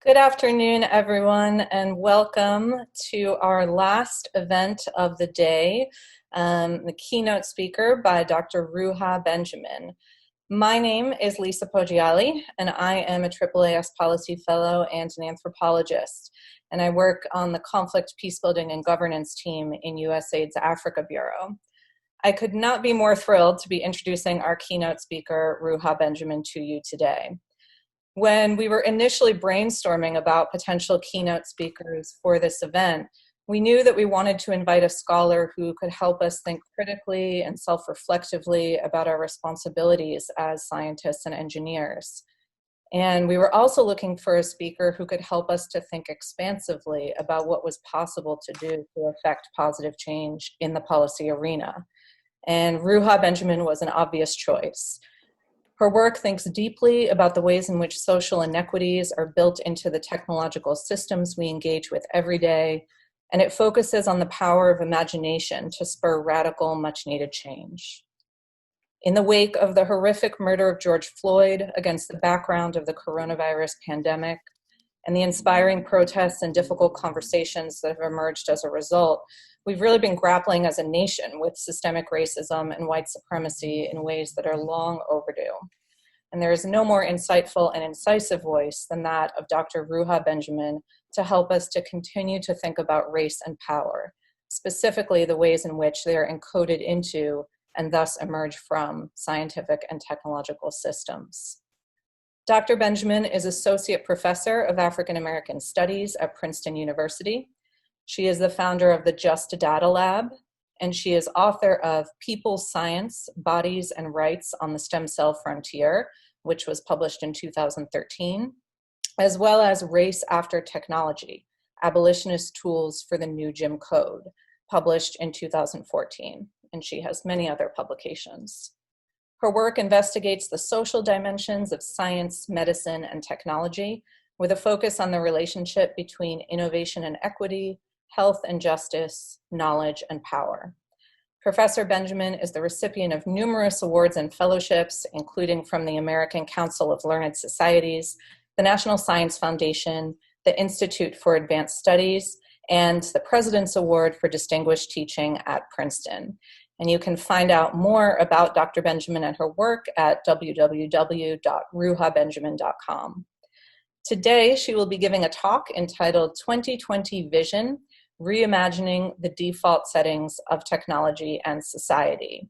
Good afternoon, everyone, and welcome to our last event of the day, the keynote speaker by Dr. Ruha Benjamin. My name is Lisa Poggiali, and I am a AAAS Policy Fellow and an anthropologist, and I work on the Conflict, Peacebuilding, and Governance team in USAID's Africa Bureau. I could not be more thrilled to be introducing our keynote speaker, Ruha Benjamin, to you today. When we were initially brainstorming about potential keynote speakers for this event, we knew that we wanted to invite a scholar who could help us think critically and self-reflectively about our responsibilities as scientists and engineers. And we were also looking for a speaker who could help us to think expansively about what was possible to do to affect positive change in the policy arena. And Ruha Benjamin was an obvious choice. Her work thinks deeply about the ways in which social inequities are built into the technological systems we engage with every day, and it focuses on the power of imagination to spur radical, much-needed change. In the wake of the horrific murder of George Floyd, against the background of the coronavirus pandemic, and the inspiring protests and difficult conversations that have emerged as a result, we've really been grappling as a nation with systemic racism and white supremacy in ways that are long overdue. And there is no more insightful and incisive voice than that of Dr. Ruha Benjamin to help us to continue to think about race and power, specifically the ways in which they are encoded into and thus emerge from scientific and technological systems. Dr. Benjamin is Associate Professor of African American Studies at Princeton University. She is the founder of the Just Data Lab, and she is author of People, Science, Bodies, and Rights on the Stem Cell Frontier, which was published in 2013, as well as Race After Technology, Abolitionist Tools for the New Jim Code, published in 2014, and she has many other publications. Her work investigates the social dimensions of science, medicine, and technology, with a focus on the relationship between innovation and equity, health and justice, knowledge and power. Professor Benjamin is the recipient of numerous awards and fellowships, including from the American Council of Learned Societies, the National Science Foundation, the Institute for Advanced Studies, and the President's Award for Distinguished Teaching at Princeton. And you can find out more about Dr. Benjamin and her work at www.ruhabenjamin.com. Today, she will be giving a talk entitled 2020 Vision, Reimagining the Default Settings of Technology and Society.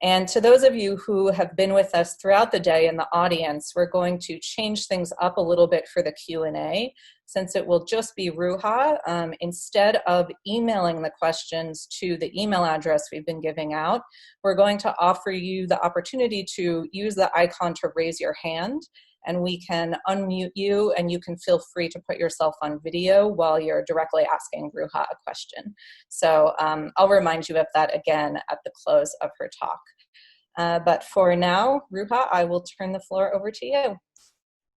And to those of you who have been with us throughout the day in the audience, we're going to change things up a little bit for the Q&A, since it will just be Ruha. Instead of emailing the questions to the email address we've been giving out, we're going to offer you the opportunity to use the icon to raise your hand, and we can unmute you, and you can feel free to put yourself on video while you're directly asking Ruha a question. So I'll remind you of that again at the close of her talk. But for now, Ruha, I will turn the floor over to you.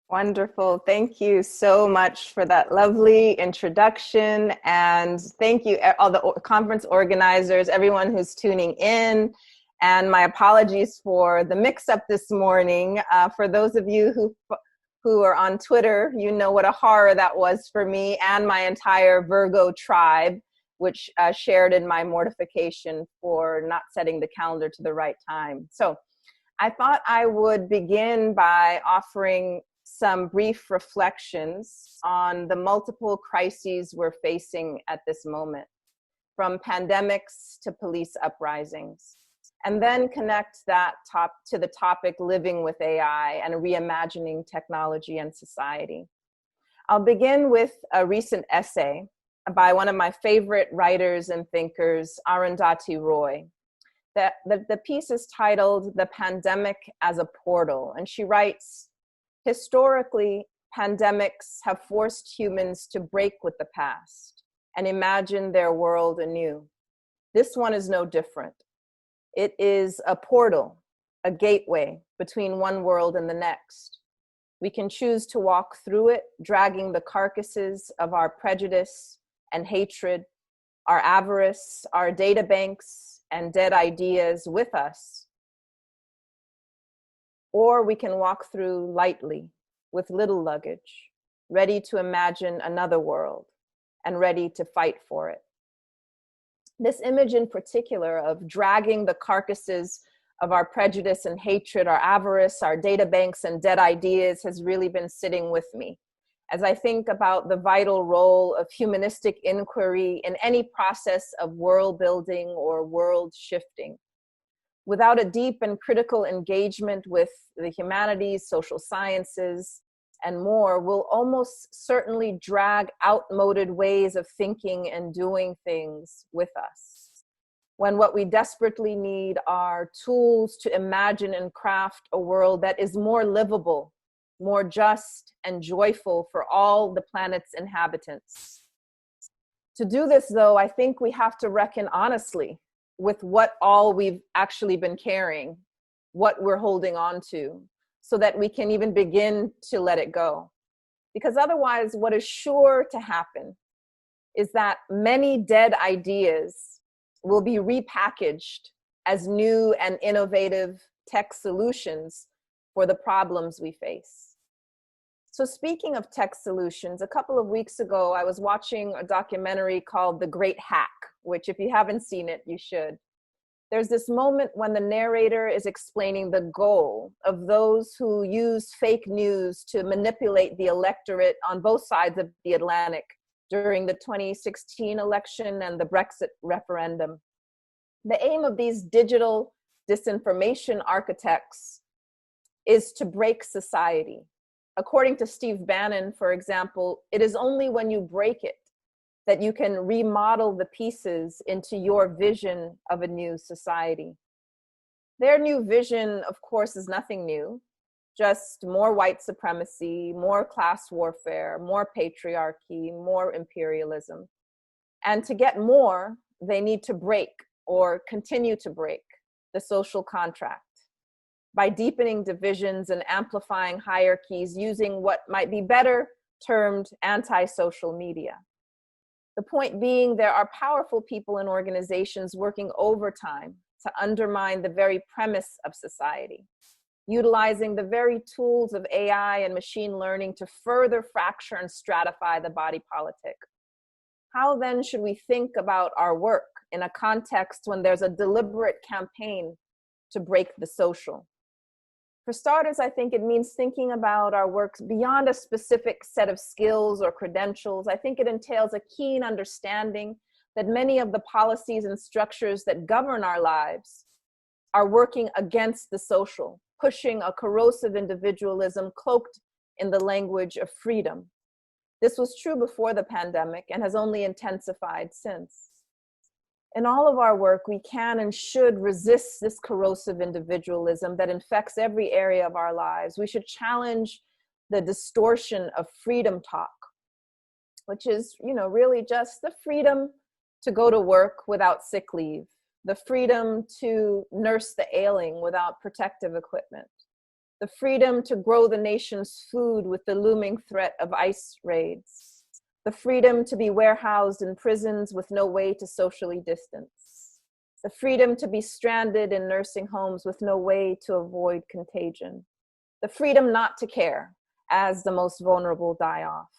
Wonderful. Thank you so much for that lovely introduction. And thank you, all the conference organizers, everyone who's tuning in. And my apologies for the mix-up this morning. For those of you who are on Twitter, you know what a horror that was for me and my entire Virgo tribe, which shared in my mortification for not setting the calendar to the right time. So I thought I would begin by offering some brief reflections on the multiple crises we're facing at this moment, from pandemics to police uprisings, and then connect that to the topic living with AI and reimagining technology and society. I'll begin with a recent essay by one of my favorite writers and thinkers, Arundhati Roy. The piece is titled "The Pandemic as a Portal," and she writes, "Historically, pandemics have forced humans to break with the past and imagine their world anew. This one is no different. It is a portal, a gateway between one world and the next. We can choose to walk through it, dragging the carcasses of our prejudice and hatred, our avarice, our databanks, and dead ideas with us. Or we can walk through lightly, with little luggage, ready to imagine another world, and ready to fight for it. This image in particular of dragging the carcasses of our prejudice and hatred, our avarice, our data banks and dead ideas has really been sitting with me as I think about the vital role of humanistic inquiry in any process of world building or world shifting. Without a deep and critical engagement with the humanities, social sciences, and more, we'll almost certainly drag outmoded ways of thinking and doing things with us, when what we desperately need are tools to imagine and craft a world that is more livable, more just and joyful for all the planet's inhabitants. To do this, though, I think we have to reckon honestly with what all we've actually been carrying, what we're holding on to, so that we can even begin to let it go. Because otherwise, what is sure to happen is that many dead ideas will be repackaged as new and innovative tech solutions for the problems we face. So speaking of tech solutions, a couple of weeks ago, I was watching a documentary called The Great Hack, which if you haven't seen it, you should. There's this moment when the narrator is explaining the goal of those who use fake news to manipulate the electorate on both sides of the Atlantic during the 2016 election and the Brexit referendum. The aim of these digital disinformation architects is to break society. According to Steve Bannon, for example, it is only when you break it that you can remodel the pieces into your vision of a new society. Their new vision, of course, is nothing new, just more white supremacy, more class warfare, more patriarchy, more imperialism. And to get more, they need to break or continue to break the social contract by deepening divisions and amplifying hierarchies using what might be better termed anti-social media. The point being, there are powerful people and organizations working overtime to undermine the very premise of society, utilizing the very tools of AI and machine learning to further fracture and stratify the body politic. How then should we think about our work in a context when there's a deliberate campaign to break the social? For starters, I think it means thinking about our work beyond a specific set of skills or credentials. I think it entails a keen understanding that many of the policies and structures that govern our lives are working against the social, pushing a corrosive individualism cloaked in the language of freedom. This was true before the pandemic and has only intensified since. In all of our work, we can and should resist this corrosive individualism that infects every area of our lives. We should challenge the distortion of freedom talk, which is, really just the freedom to go to work without sick leave, the freedom to nurse the ailing without protective equipment, the freedom to grow the nation's food with the looming threat of ICE raids, the freedom to be warehoused in prisons with no way to socially distance, the freedom to be stranded in nursing homes with no way to avoid contagion, the freedom not to care as the most vulnerable die off.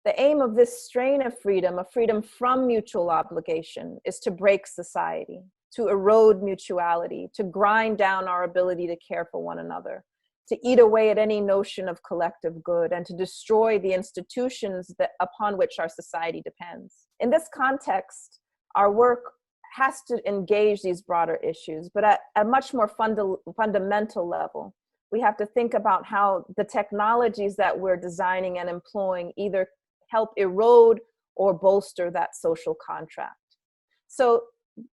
The aim of this strain of freedom, a freedom from mutual obligation, is to break society, to erode mutuality, to grind down our ability to care for one another, to eat away at any notion of collective good, and to destroy the institutions upon which our society depends. In this context, our work has to engage these broader issues, but at a much more fundamental level, we have to think about how the technologies that we're designing and employing either help erode or bolster that social contract. So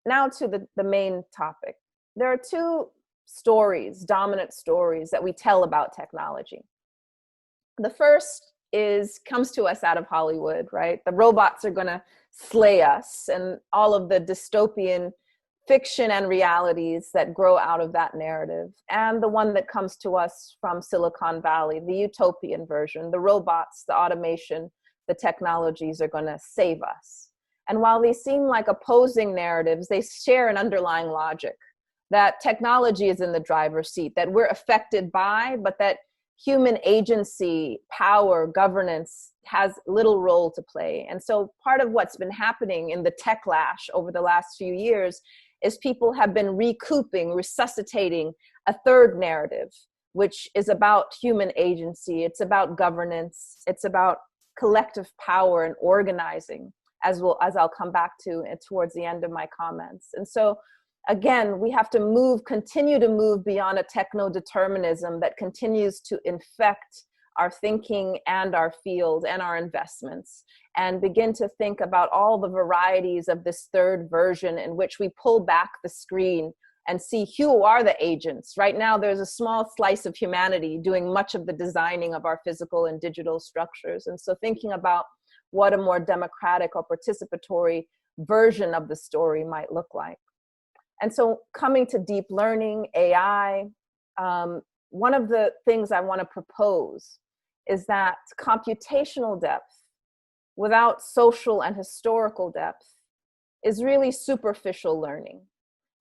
now to the main topic. There are two dominant stories that we tell about technology. The first comes to us out of Hollywood, right? The robots are gonna slay us, and all of the dystopian fiction and realities that grow out of that narrative. And the one that comes to us from Silicon Valley, the utopian version, the robots, the automation, the technologies are gonna save us. And while they seem like opposing narratives, they share an underlying logic that technology is in the driver's seat, that we're affected by, but that human agency, power, governance has little role to play. And so part of what's been happening in the techlash over the last few years is people have been recouping, resuscitating a third narrative, which is about human agency. It's about governance. It's about collective power and organizing, as I'll come back to towards the end of my comments. And so again, we have to continue to move beyond a techno-determinism that continues to infect our thinking and our field and our investments, and begin to think about all the varieties of this third version in which we pull back the screen and see who are the agents. Right now, there's a small slice of humanity doing much of the designing of our physical and digital structures. And so thinking about what a more democratic or participatory version of the story might look like. And so coming to deep learning, AI, one of the things I want to propose is that computational depth without social and historical depth is really superficial learning.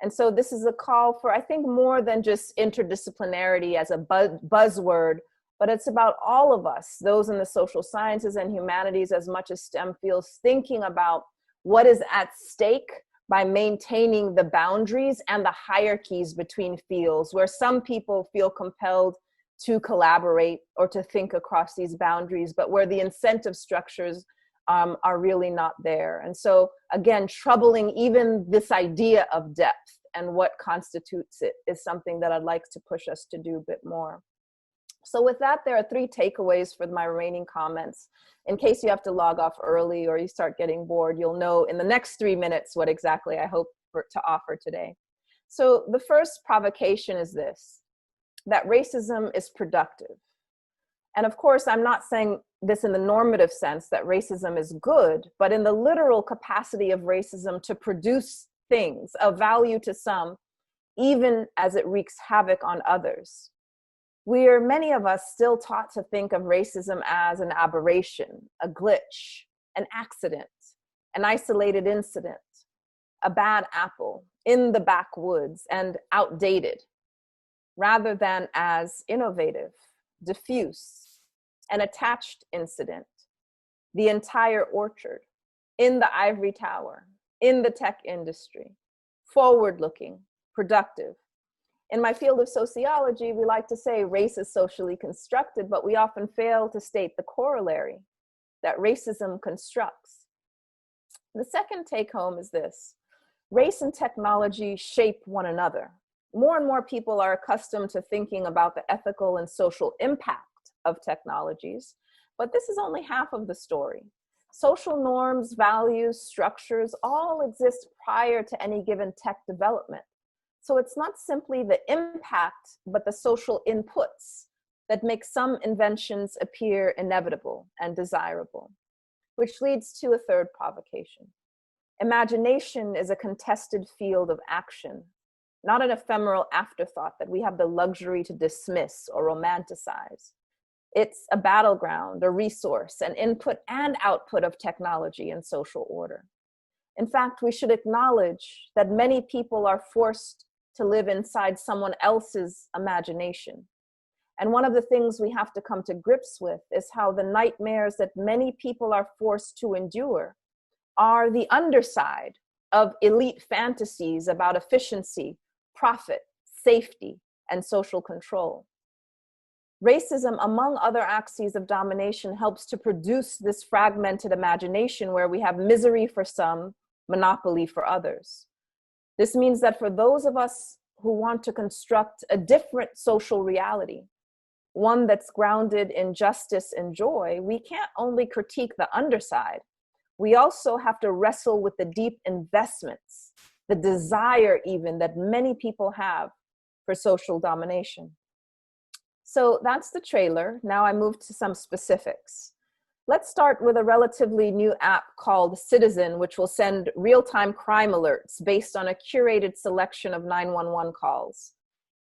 And so this is a call for, I think, more than just interdisciplinarity as a buzzword, but it's about all of us, those in the social sciences and humanities, as much as STEM fields, thinking about what is at stake by maintaining the boundaries and the hierarchies between fields, where some people feel compelled to collaborate or to think across these boundaries, but where the incentive structures are really not there. And so again, troubling even this idea of depth and what constitutes it is something that I'd like to push us to do a bit more. So with that, there are 3 takeaways for my remaining comments. In case you have to log off early or you start getting bored, you'll know in the next 3 minutes what exactly I hope to offer today. So the first provocation is this, that racism is productive. And of course, I'm not saying this in the normative sense that racism is good, but in the literal capacity of racism to produce things of value to some, even as it wreaks havoc on others. Many of us, still taught to think of racism as an aberration, a glitch, an accident, an isolated incident, a bad apple in the backwoods and outdated, rather than as innovative, diffuse, an attached incident, the entire orchard, in the ivory tower, in the tech industry, forward-looking, productive. In my field of sociology, we like to say race is socially constructed, but we often fail to state the corollary, that racism constructs. The second take-home is this: race and technology shape one another. More and more people are accustomed to thinking about the ethical and social impact of technologies, but this is only half of the story. Social norms, values, structures all exist prior to any given tech development. So it's not simply the impact, but the social inputs that make some inventions appear inevitable and desirable, which leads to a third provocation. Imagination is a contested field of action, not an ephemeral afterthought that we have the luxury to dismiss or romanticize. It's a battleground, a resource, an input and output of technology and social order. In fact, we should acknowledge that many people are forced to live inside someone else's imagination. And one of the things we have to come to grips with is how the nightmares that many people are forced to endure are the underside of elite fantasies about efficiency, profit, safety, and social control. Racism, among other axes of domination, helps to produce this fragmented imagination where we have misery for some, monopoly for others. This means that for those of us who want to construct a different social reality, one that's grounded in justice and joy, we can't only critique the underside, we also have to wrestle with the deep investments, the desire even that many people have for social domination. So that's the trailer. Now I move to some specifics. Let's start with a relatively new app called Citizen, which will send real-time crime alerts based on a curated selection of 911 calls.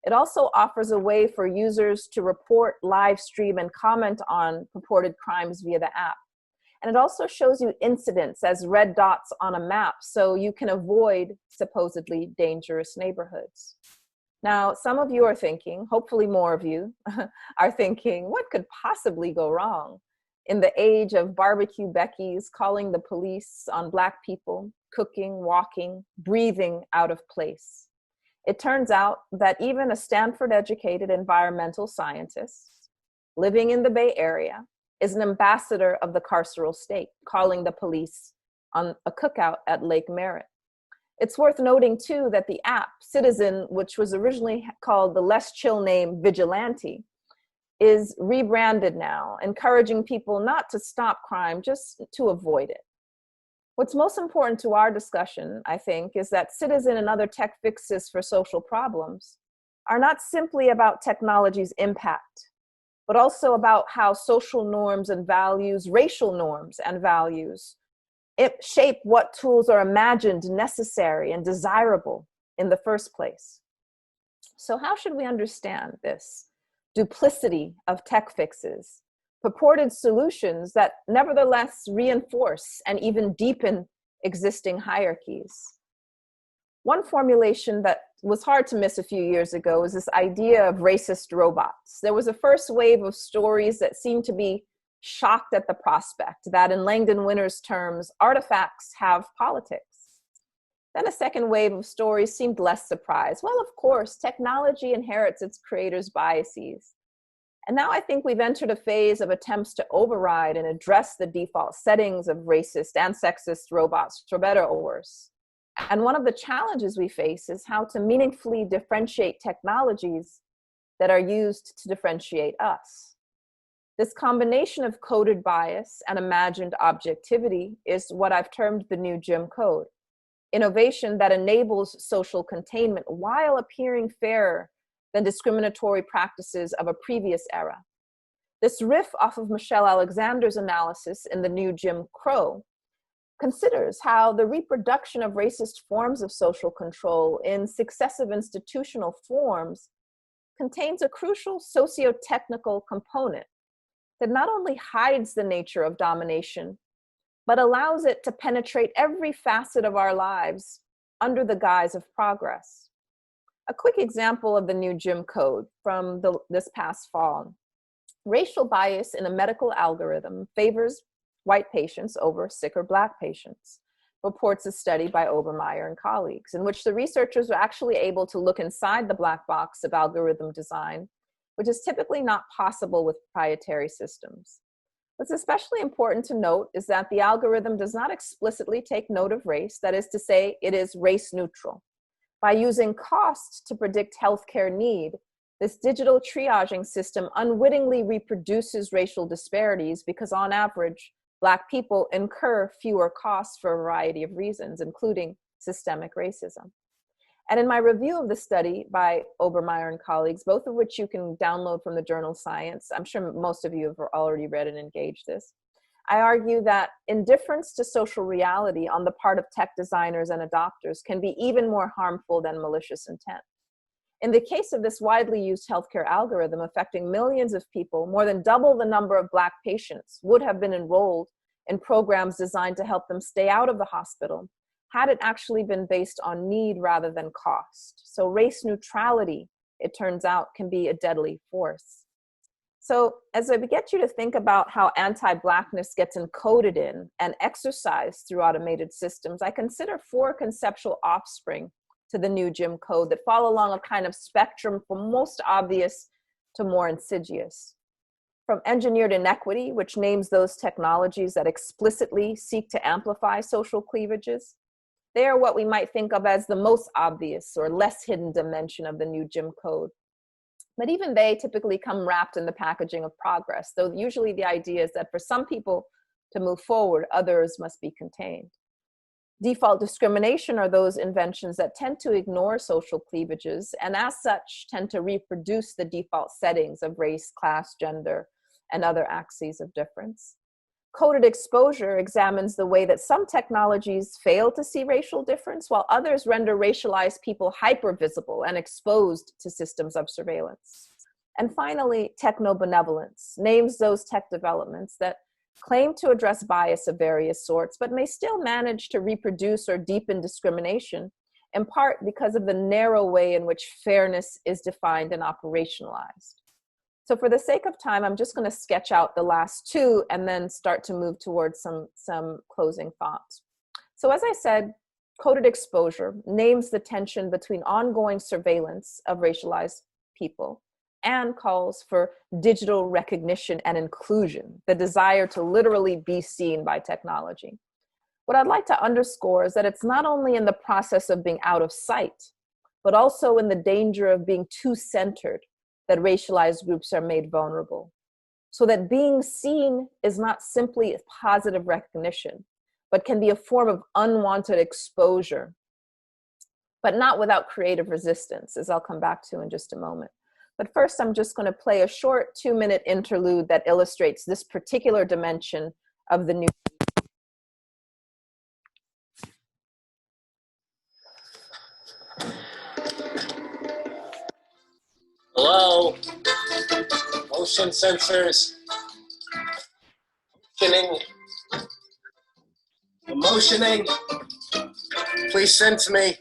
It also offers a way for users to report, live stream, and comment on purported crimes via the app. And it also shows you incidents as red dots on a map so you can avoid supposedly dangerous neighborhoods. Now, some of you are thinking, hopefully more of you are thinking, what could possibly go wrong in the age of barbecue Beckys calling the police on Black people, cooking, walking, breathing out of place? It turns out that even a Stanford-educated environmental scientist living in the Bay Area is an ambassador of the carceral state, calling the police on a cookout at Lake Merritt. It's worth noting, too, that the app Citizen, which was originally called the less chill name Vigilante, is rebranded now, encouraging people not to stop crime, just to avoid it. What's most important to our discussion, I think, is that Citizen and other tech fixes for social problems are not simply about technology's impact, but also about how social norms and values, racial norms and values, shape what tools are imagined necessary and desirable in the first place. So how should we understand this duplicity of tech fixes, purported solutions that nevertheless reinforce and even deepen existing hierarchies? One formulation that was hard to miss a few years ago was this idea of racist robots. There was a first wave of stories that seemed to be shocked at the prospect that, in Langdon Winter's terms, artifacts have politics. Then a second wave of stories seemed less surprised. Well, of course, technology inherits its creators' biases. And now I think we've entered a phase of attempts to override and address the default settings of racist and sexist robots, for better or worse. And one of the challenges we face is how to meaningfully differentiate technologies that are used to differentiate us. This combination of coded bias and imagined objectivity is what I've termed the new Jim Code, innovation that enables social containment while appearing fairer than discriminatory practices of a previous era. This riff off of Michelle Alexander's analysis in the new Jim Crow considers how the reproduction of racist forms of social control in successive institutional forms contains a crucial socio-technical component that not only hides the nature of domination, but allows it to penetrate every facet of our lives under the guise of progress. A quick example of the new Jim Code from this past fall. Racial bias in a medical algorithm favors white patients over sicker Black patients, reports a study by Obermeyer and colleagues, in which the researchers were actually able to look inside the black box of algorithm design, which is typically not possible with proprietary systems. What's especially important to note is that the algorithm does not explicitly take note of race, that is to say, it is race neutral. By using cost to predict healthcare need, this digital triaging system unwittingly reproduces racial disparities because on average, Black people incur fewer costs for a variety of reasons, including systemic racism. And in my review of the study by Obermeyer and colleagues, both of which you can download from the journal Science, I'm sure most of you have already read and engaged this, I argue that indifference to social reality on the part of tech designers and adopters can be even more harmful than malicious intent. In the case of this widely used healthcare algorithm affecting millions of people, more than double the number of Black patients would have been enrolled in programs designed to help them stay out of the hospital had it actually been based on need rather than cost. So race neutrality, it turns out, can be a deadly force. So as I get you to think about how anti-Blackness gets encoded in and exercised through automated systems, I consider 4 conceptual offspring to the new Jim Code that fall along a kind of spectrum from most obvious to more insidious. From engineered inequity, which names those technologies that explicitly seek to amplify social cleavages, they are what we might think of as the most obvious or less hidden dimension of the new Jim Code. But even they typically come wrapped in the packaging of progress, though usually the idea is that for some people to move forward, others must be contained. Default discrimination are those inventions that tend to ignore social cleavages and as such tend to reproduce the default settings of race, class, gender, and other axes of difference. Coded exposure examines the way that some technologies fail to see racial difference, while others render racialized people hyper-visible and exposed to systems of surveillance. And finally, techno-benevolence names those tech developments that claim to address bias of various sorts, but may still manage to reproduce or deepen discrimination in part because of the narrow way in which fairness is defined and operationalized. So for the sake of time, I'm just going to sketch out the last two and then start to move towards some closing thoughts. So as I said, coded exposure names the tension between ongoing surveillance of racialized people and calls for digital recognition and inclusion, the desire to literally be seen by technology. What I'd like to underscore is that it's not only in the process of being out of sight, but also in the danger of being too centered that racialized groups are made vulnerable. So that being seen is not simply positive recognition, but can be a form of unwanted exposure, but not without creative resistance, as I'll come back to in just a moment. But first, I'm just going to play a short 2-minute interlude that illustrates this particular dimension of the new. Hello? Motion sensors. Motioning. Motioning. Please sense me.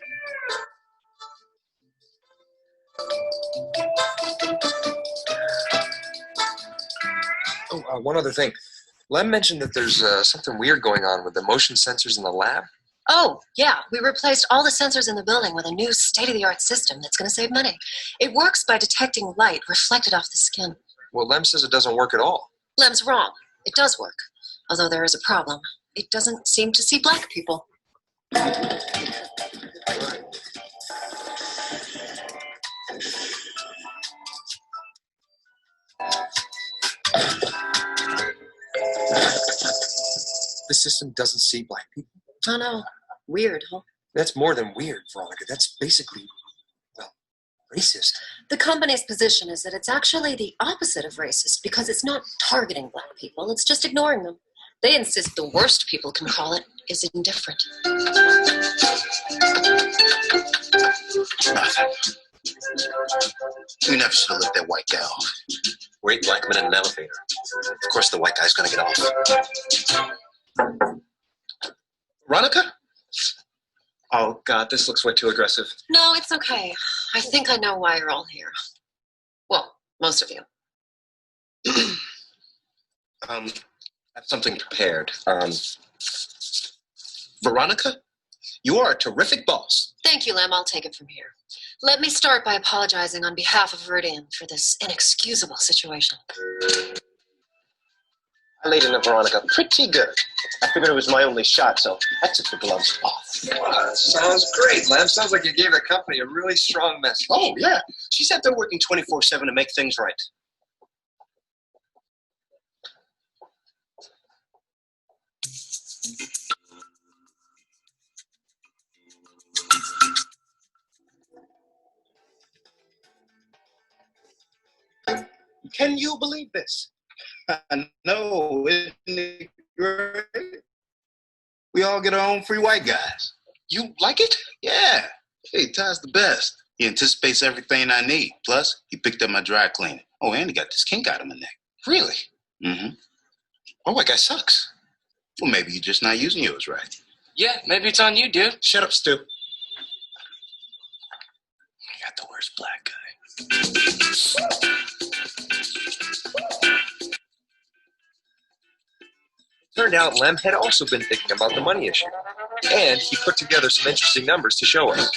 Oh, one other thing. Lem mentioned that there's something weird going on with the motion sensors in the lab. Oh, yeah. We replaced all the sensors in the building with a new state-of-the-art system that's going to save money. It works by detecting light reflected off the skin. Well, Lem says it doesn't work at all. Lem's wrong. It does work. Although there is a problem. It doesn't seem to see black people. The system doesn't see black people. Oh, no. Weird, huh? That's more than weird, Veronica. That's basically, well, racist. The company's position is that it's actually the opposite of racist because it's not targeting black people. It's just ignoring them. They insist the worst people can call it is indifferent. You never should have let that white guy off. We're 8 black men in an elevator. Of course the white guy's gonna get off. Veronica? Oh, God, this looks way too aggressive. No, it's okay. I think I know why you're all here. Well, most of you. I have something prepared. Veronica, you are a terrific boss. Thank you, Lem. I'll take it from here. Let me start by apologizing on behalf of Viridian for this inexcusable situation. I laid into Veronica pretty good. I figured it was my only shot, so I took the gloves off. Wow, that sounds great, Lem. Sounds like you gave the company a really strong message. Oh, yeah. She said they're working 24/7 to make things right. Can you believe this? I know, isn't it great? We all get our own free white guys. You like it? Yeah. Hey, Ty's the best. He anticipates everything I need. Plus, he picked up my dry cleaning. Oh, and he got this kink out of my neck. Really? Mm-hmm. Oh, that guy sucks. Well, maybe you're just not using yours right. Yeah, maybe it's on you, dude. Shut up, Stu. I got the worst black guy. Turned out Lem had also been thinking about the money issue. And he put together some interesting numbers to show us.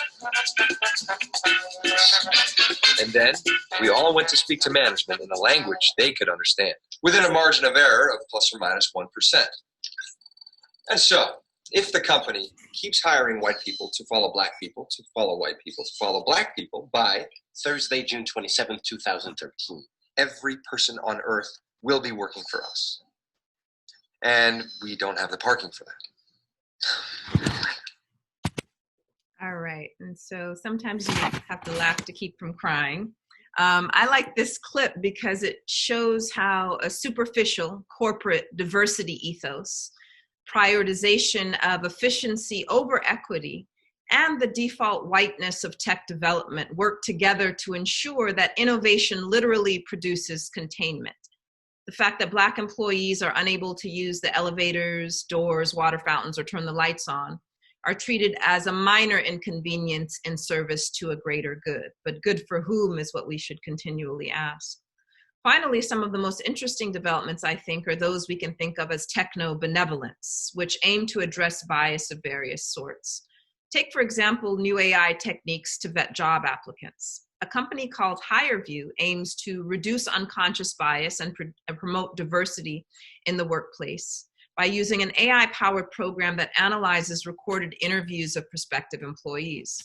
And then we all went to speak to management in a language they could understand, within a margin of error of plus or minus 1%. And so, if the company keeps hiring white people to follow black people, to follow white people, to follow black people, by Thursday, June 27th, 2013. every person on Earth will be working for us. And we don't have the parking for that. All right, and so sometimes you have to laugh to keep from crying. I like this clip because it shows how a superficial corporate diversity ethos, prioritization of efficiency over equity, and the default whiteness of tech development work together to ensure that innovation literally produces containment. The fact that Black employees are unable to use the elevators, doors, water fountains, or turn the lights on are treated as a minor inconvenience in service to a greater good. But good for whom is what we should continually ask. Finally, some of the most interesting developments, I think, are those we can think of as techno-benevolence, which aim to address bias of various sorts. Take, for example, new AI techniques to vet job applicants. A company called HireView aims to reduce unconscious bias and promote diversity in the workplace by using an AI-powered program that analyzes recorded interviews of prospective employees.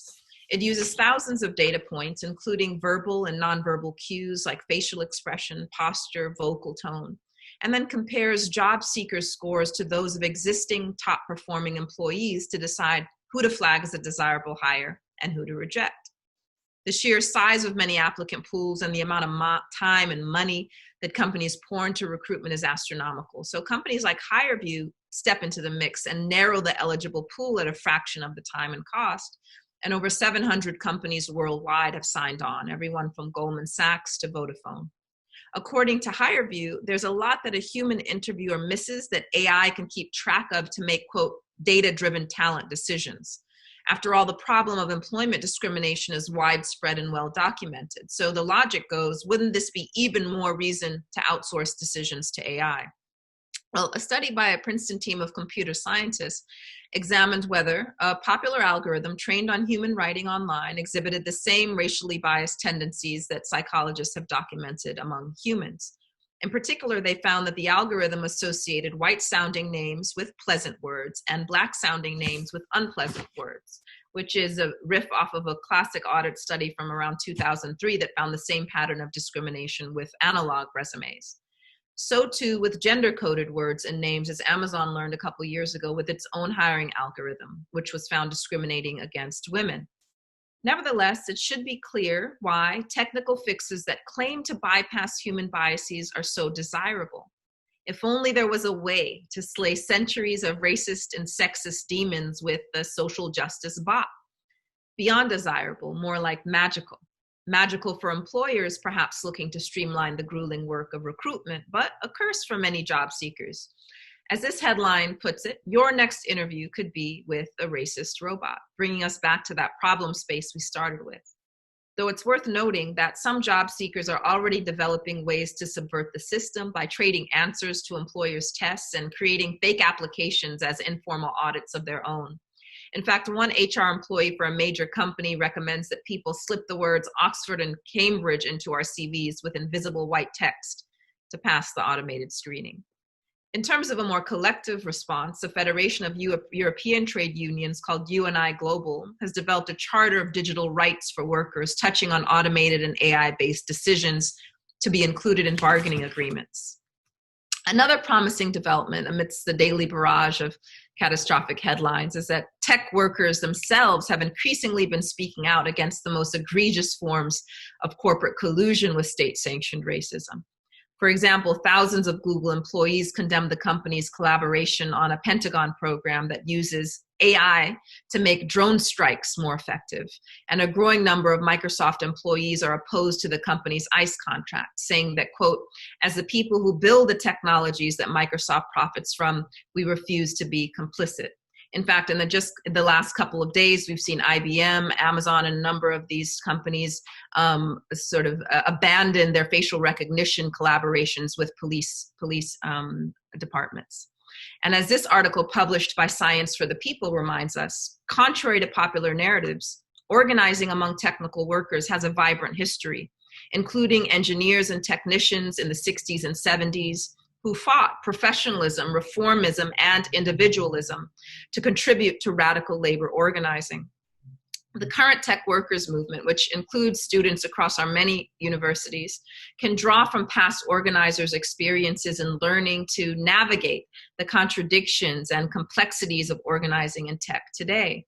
It uses thousands of data points, including verbal and nonverbal cues like facial expression, posture, vocal tone, and then compares job seekers' scores to those of existing top-performing employees to decide who to flag as a desirable hire and who to reject. The sheer size of many applicant pools and the amount of time and money that companies pour into recruitment is astronomical. So companies like HireView step into the mix and narrow the eligible pool at a fraction of the time and cost. And over 700 companies worldwide have signed on, everyone from Goldman Sachs to Vodafone. According to HireView, there's a lot that a human interviewer misses that AI can keep track of to make, quote, data-driven talent decisions. After all, the problem of employment discrimination is widespread and well documented. So the logic goes, wouldn't this be even more reason to outsource decisions to AI? Well, a study by a Princeton team of computer scientists examined whether a popular algorithm trained on human writing online exhibited the same racially biased tendencies that psychologists have documented among humans. In particular, they found that the algorithm associated white-sounding names with pleasant words and black-sounding names with unpleasant words, which is a riff off of a classic audit study from around 2003 that found the same pattern of discrimination with analog resumes. So too with gender-coded words and names, as Amazon learned a couple years ago with its own hiring algorithm, which was found discriminating against women. Nevertheless, it should be clear why technical fixes that claim to bypass human biases are so desirable. If only there was a way to slay centuries of racist and sexist demons with the social justice bot. Beyond desirable, more like magical. Magical for employers, perhaps looking to streamline the grueling work of recruitment, but a curse for many job seekers. As this headline puts it, your next interview could be with a racist robot, bringing us back to that problem space we started with. Though it's worth noting that some job seekers are already developing ways to subvert the system by trading answers to employers' tests and creating fake applications as informal audits of their own. In fact, one HR employee for a major company recommends that people slip the words Oxford and Cambridge into our CVs with invisible white text to pass the automated screening. In terms of a more collective response, the Federation of European Trade Unions, called UNI Global, has developed a charter of digital rights for workers touching on automated and AI-based decisions to be included in bargaining agreements. Another promising development amidst the daily barrage of catastrophic headlines is that tech workers themselves have increasingly been speaking out against the most egregious forms of corporate collusion with state-sanctioned racism. For example, thousands of Google employees condemned the company's collaboration on a Pentagon program that uses AI to make drone strikes more effective. And a growing number of Microsoft employees are opposed to the company's ICE contract, saying that, quote, as the people who build the technologies that Microsoft profits from, we refuse to be complicit. In fact, in the last couple of days, we've seen IBM, Amazon, and a number of these companies abandon their facial recognition collaborations with police departments. And as this article published by Science for the People reminds us, contrary to popular narratives, organizing among technical workers has a vibrant history, including engineers and technicians in the 60s and 70s, who fought professionalism, reformism, and individualism to contribute to radical labor organizing. The current tech workers movement, which includes students across our many universities, can draw from past organizers' experiences in learning to navigate the contradictions and complexities of organizing in tech today,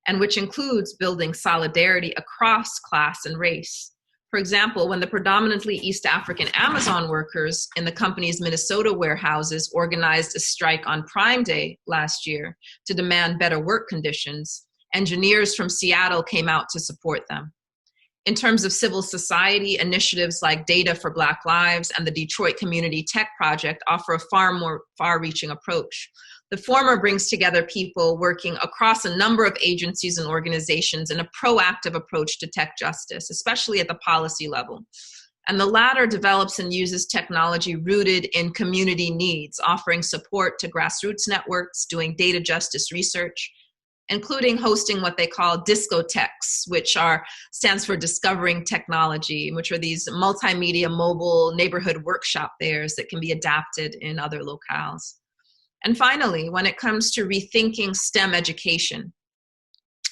and which includes building solidarity across class and race. For example, when the predominantly East African Amazon workers in the company's Minnesota warehouses organized a strike on Prime Day last year to demand better work conditions, engineers from Seattle came out to support them. In terms of civil society, initiatives like Data for Black Lives and the Detroit Community Tech Project offer a far more far-reaching approach. The former brings together people working across a number of agencies and organizations in a proactive approach to tech justice, especially at the policy level. And the latter develops and uses technology rooted in community needs, offering support to grassroots networks, doing data justice research, including hosting what they call discotheques, which stands for Discovering Technology, which are these multimedia mobile neighborhood workshop fairs that can be adapted in other locales. And finally, when it comes to rethinking STEM education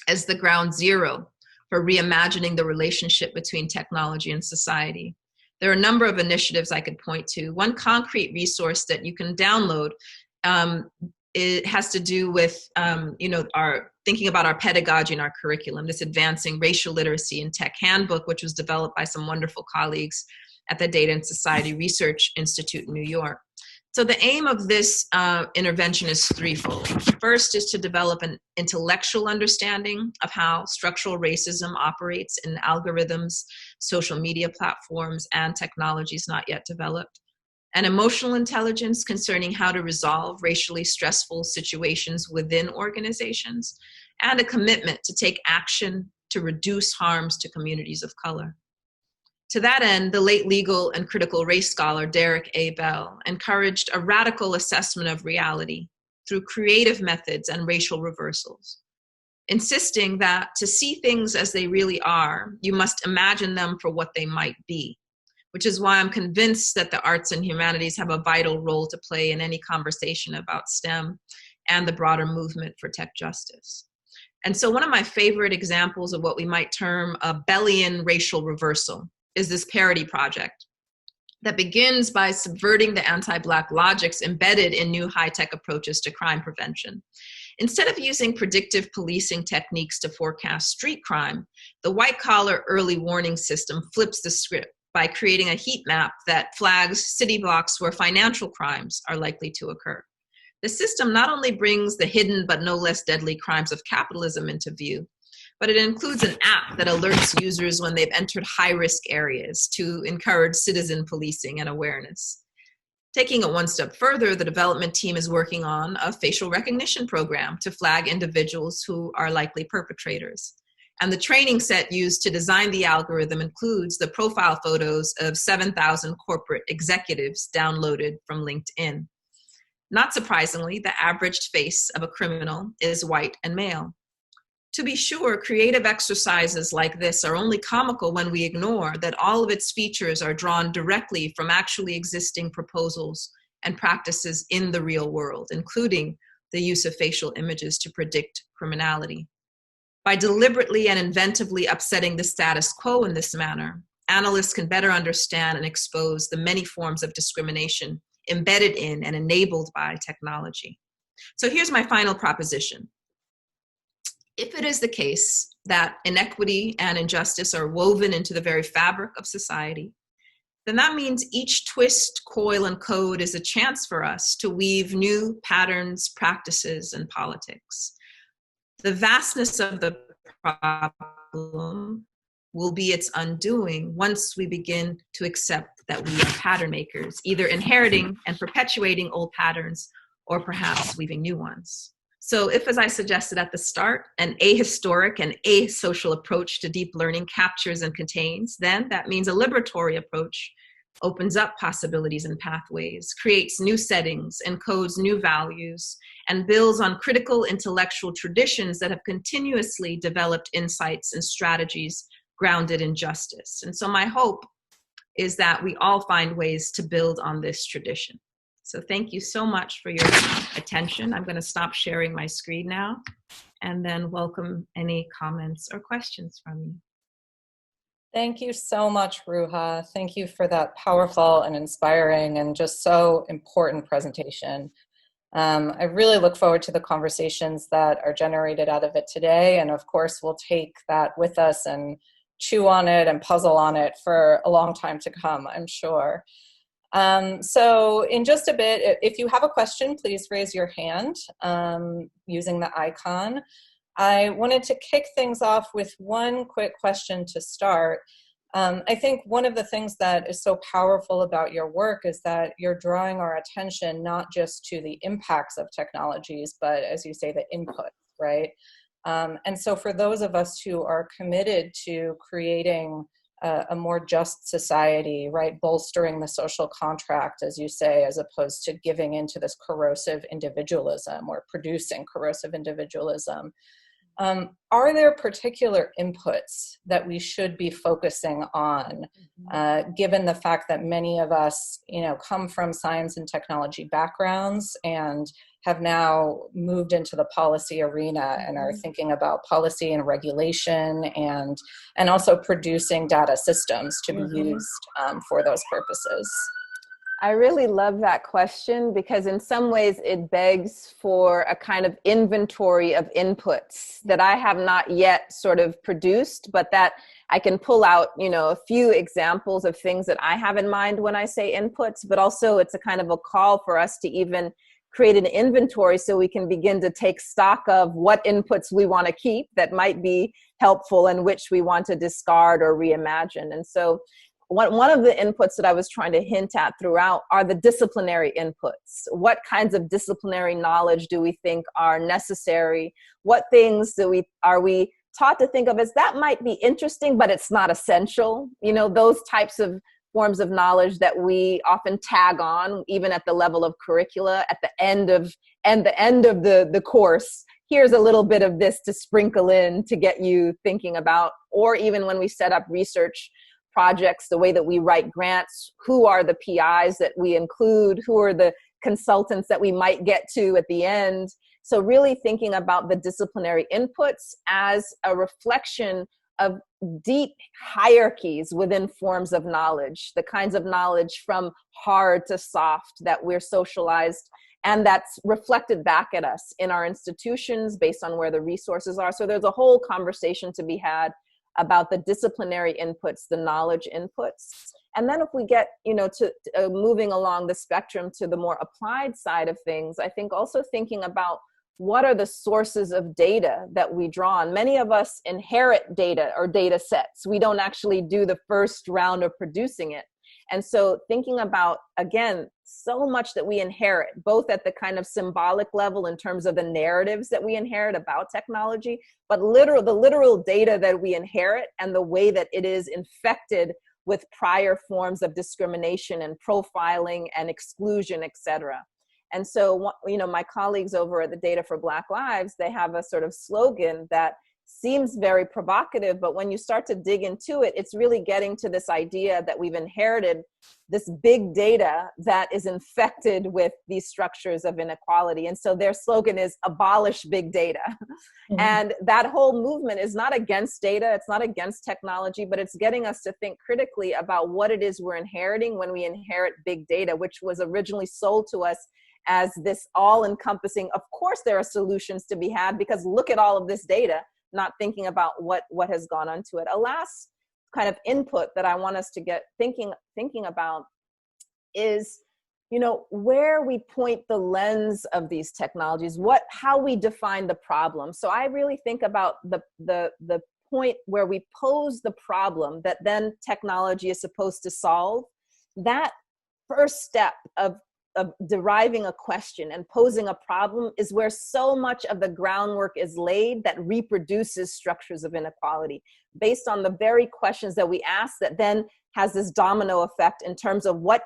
as the ground zero for reimagining the relationship between technology and society, there are a number of initiatives I could point to. One concrete resource that you can download, it has to do with our thinking about our pedagogy and our curriculum, this Advancing Racial Literacy in Tech Handbook, which was developed by some wonderful colleagues at the Data and Society Research Institute in New York. So the aim of this intervention is threefold. First is to develop an intellectual understanding of how structural racism operates in algorithms, social media platforms, and technologies not yet developed. An emotional intelligence concerning how to resolve racially stressful situations within organizations, and a commitment to take action to reduce harms to communities of color. To that end, the late legal and critical race scholar Derek A. Bell encouraged a radical assessment of reality through creative methods and racial reversals, insisting that to see things as they really are, you must imagine them for what they might be, which is why I'm convinced that the arts and humanities have a vital role to play in any conversation about STEM and the broader movement for tech justice. And so one of my favorite examples of what we might term a Bellian racial reversal is this parody project that begins by subverting the anti-Black logics embedded in new high-tech approaches to crime prevention. Instead of using predictive policing techniques to forecast street crime, the white-collar early warning system flips the script by creating a heat map that flags city blocks where financial crimes are likely to occur. The system not only brings the hidden but no less deadly crimes of capitalism into view, but it includes an app that alerts users when they've entered high-risk areas to encourage citizen policing and awareness. Taking it one step further, the development team is working on a facial recognition program to flag individuals who are likely perpetrators. And the training set used to design the algorithm includes the profile photos of 7,000 corporate executives downloaded from LinkedIn. Not surprisingly, the averaged face of a criminal is white and male. To be sure, creative exercises like this are only comical when we ignore that all of its features are drawn directly from actually existing proposals and practices in the real world, including the use of facial images to predict criminality. By deliberately and inventively upsetting the status quo in this manner, analysts can better understand and expose the many forms of discrimination embedded in and enabled by technology. So here's my final proposition. If it is the case that inequity and injustice are woven into the very fabric of society, then that means each twist, coil, and code is a chance for us to weave new patterns, practices, and politics. The vastness of the problem will be its undoing once we begin to accept that we are pattern makers, either inheriting and perpetuating old patterns or perhaps weaving new ones. So if, as I suggested at the start, an ahistoric and asocial approach to deep learning captures and contains, then that means a liberatory approach opens up possibilities and pathways, creates new settings, encodes new values, and builds on critical intellectual traditions that have continuously developed insights and strategies grounded in justice. And so my hope is that we all find ways to build on this tradition. So thank you so much for your attention. I'm going to stop sharing my screen now and then welcome any comments or questions from you. Thank you so much, Ruha. Thank you for that powerful and inspiring and just so important presentation. I really look forward to the conversations that are generated out of it today. And of course, we'll take that with us and chew on it and puzzle on it for a long time to come, I'm sure. So in just a bit, if you have a question, please raise your hand using the icon. I wanted to kick things off with one quick question to start. I think one of the things that is so powerful about your work is that you're drawing our attention not just to the impacts of technologies, but as you say, the input, right? And so for those of us who are committed to creating a more just society, right, bolstering the social contract, as you say, as opposed to giving into this corrosive individualism or producing corrosive individualism, are there particular inputs that we should be focusing on, given the fact that many of us, come from science and technology backgrounds and have now moved into the policy arena and are thinking about policy and regulation and also producing data systems to be used for those purposes? I really love that question because in some ways it begs for a kind of inventory of inputs that I have not yet sort of produced, but that I can pull out, a few examples of things that I have in mind when I say inputs, but also it's a kind of a call for us to even create an inventory so we can begin to take stock of what inputs we want to keep that might be helpful and which we want to discard or reimagine. And so one of the inputs that I was trying to hint at throughout are the disciplinary inputs. What kinds of disciplinary knowledge do we think are necessary? What things are we taught to think of as that might be interesting, but it's not essential? Those types of forms of knowledge that we often tag on, even at the level of curricula, at the end of the course. Here's a little bit of this to sprinkle in to get you thinking about, or even when we set up research projects, the way that we write grants, who are the PIs that we include, who are the consultants that we might get to at the end. So really thinking about the disciplinary inputs as a reflection of deep hierarchies within forms of knowledge, the kinds of knowledge from hard to soft that we're socialized and that's reflected back at us in our institutions based on where the resources are. So there's a whole conversation to be had about the disciplinary inputs, the knowledge inputs. And then if we get, to moving along the spectrum to the more applied side of things, I think also thinking about what are the sources of data that we draw on. Many of us inherit data or data sets. We don't actually do the first round of producing it. And so thinking about, again, so much that we inherit, both at the kind of symbolic level in terms of the narratives that we inherit about technology, but the literal data that we inherit and the way that it is infected with prior forms of discrimination and profiling and exclusion, et cetera. And so, my colleagues over at the Data for Black Lives, they have a sort of slogan that seems very provocative, but when you start to dig into it, it's really getting to this idea that we've inherited this big data that is infected with these structures of inequality. And so their slogan is abolish big data. Mm-hmm. And that whole movement is not against data, it's not against technology, but it's getting us to think critically about what it is we're inheriting when we inherit big data, which was originally sold to us as this all-encompassing, of course there are solutions to be had because look at all of this data, not thinking about what has gone onto it. A last kind of input that I want us to get thinking about is, where we point the lens of these technologies, how we define the problem. So I really think about the point where we pose the problem that then technology is supposed to solve. That first step of deriving a question and posing a problem is where so much of the groundwork is laid that reproduces structures of inequality based on the very questions that we ask that then has this domino effect in terms of what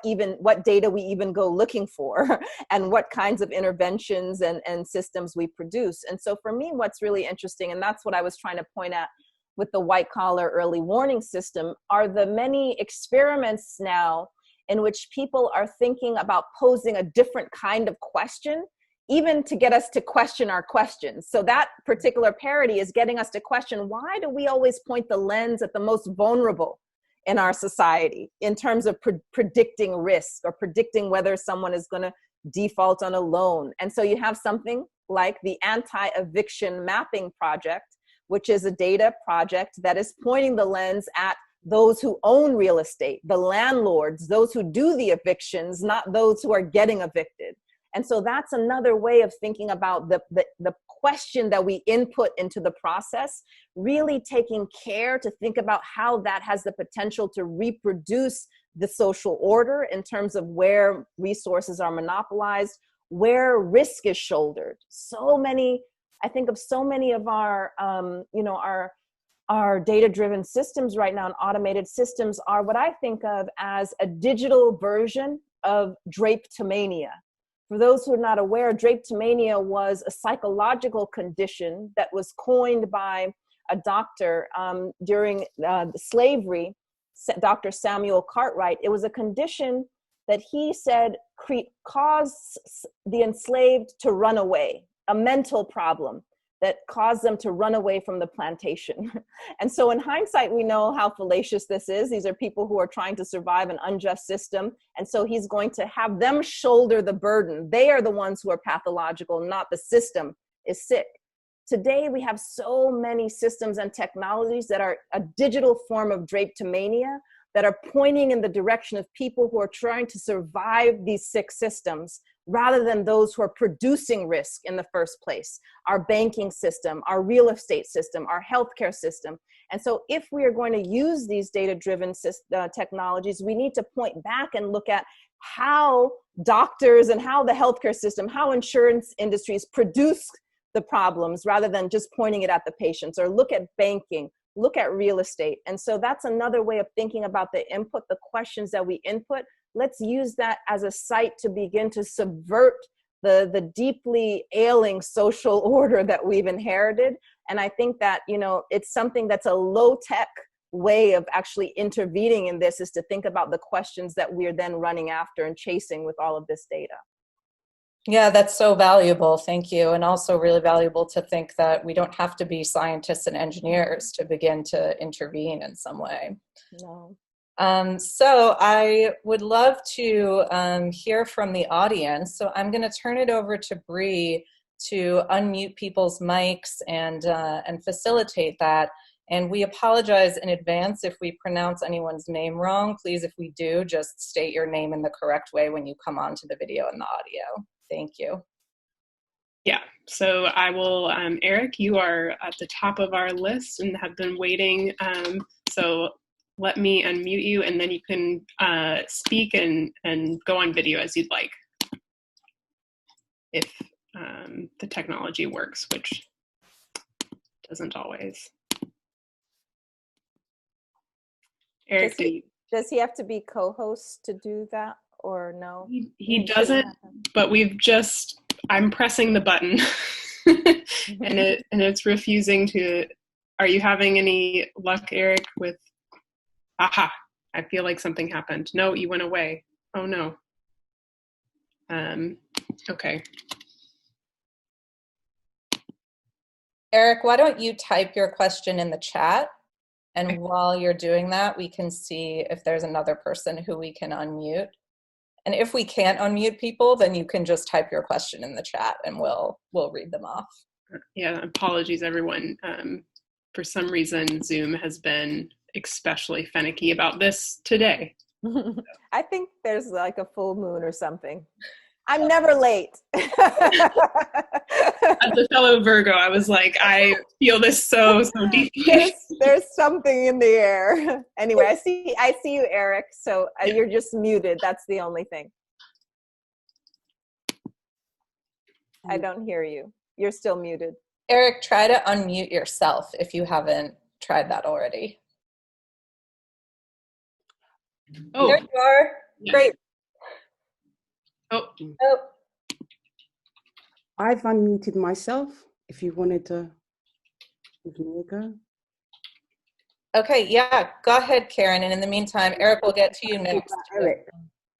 data we even go looking for and what kinds of interventions and systems we produce. And so for me, what's really interesting, and that's what I was trying to point at with the white collar early warning system, are the many experiments now in which people are thinking about posing a different kind of question, even to get us to question our questions. So that particular parody is getting us to question, why do we always point the lens at the most vulnerable in our society in terms of predicting risk or predicting whether someone is going to default on a loan? And so you have something like the Anti-Eviction Mapping Project, which is a data project that is pointing the lens at those who own real estate, the landlords, those who do the evictions, not those who are getting evicted. And so that's another way of thinking about the question that we input into the process, really taking care to think about how that has the potential to reproduce the social order in terms of where resources are monopolized, where risk is shouldered. I think of so many of our, our data-driven systems right now, and automated systems, are what I think of as a digital version of drapetomania. For those who are not aware, drapetomania was a psychological condition that was coined by a doctor during slavery, Dr. Samuel Cartwright. It was a condition that he said caused the enslaved to run away, a mental problem that caused them to run away from the plantation. And so in hindsight, we know how fallacious this is. These are people who are trying to survive an unjust system. And so he's going to have them shoulder the burden. They are the ones who are pathological, not the system is sick. Today, we have so many systems and technologies that are a digital form of drapetomania that are pointing in the direction of people who are trying to survive these sick systems rather than those who are producing risk in the first place. Our banking system, our real estate system, our healthcare system. And so if we are going to use these data-driven technologies, we need to point back and look at how doctors and how the healthcare system, how insurance industries produce the problems rather than just pointing it at the patients, or look at banking, look at real estate. And so that's another way of thinking about the input, the questions that we input. Let's use that as a site to begin to subvert the deeply ailing social order that we've inherited. And I think that, it's something that's a low-tech way of actually intervening in this, is to think about the questions that we're then running after and chasing with all of this data. Yeah, that's so valuable. Thank you. And also really valuable to think that we don't have to be scientists and engineers to begin to intervene in some way. No. So I would love to hear from the audience. So I'm going to turn it over to Bree to unmute people's mics and facilitate that. And we apologize in advance if we pronounce anyone's name wrong. Please, if we do, just state your name in the correct way when you come onto the video and the audio. Thank you. Yeah, so I will, Eric, you are at the top of our list and have been waiting. So let me unmute you, and then you can speak and go on video as you'd like, if the technology works, which doesn't always. Eric, does he have to be co-host to do that, or no? He doesn't, but I'm pressing the button and it's refusing to. Are you having any luck, Eric, with, aha, I feel like something happened. No, you went away. Oh no. Okay. Eric, why don't you type your question in the chat? And while you're doing that, we can see if there's another person who we can unmute. And if we can't unmute people, then you can just type your question in the chat and we'll read them off. Yeah, apologies everyone. For some reason, Zoom has been especially finicky about this today. I think there's like a full moon or something. I'm never late. As a fellow Virgo, I was like, I feel this so deeply. There's something in the air. Anyway, I see you, Eric. So you're just muted. That's the only thing. I don't hear you. You're still muted. Eric, try to unmute yourself if you haven't tried that already. Oh, there you are. Yes. Great. Oh. I've unmuted myself, if you wanted to give me a go. Okay, yeah, go ahead, Karen. And in the meantime, Eric will get to you next. Eric.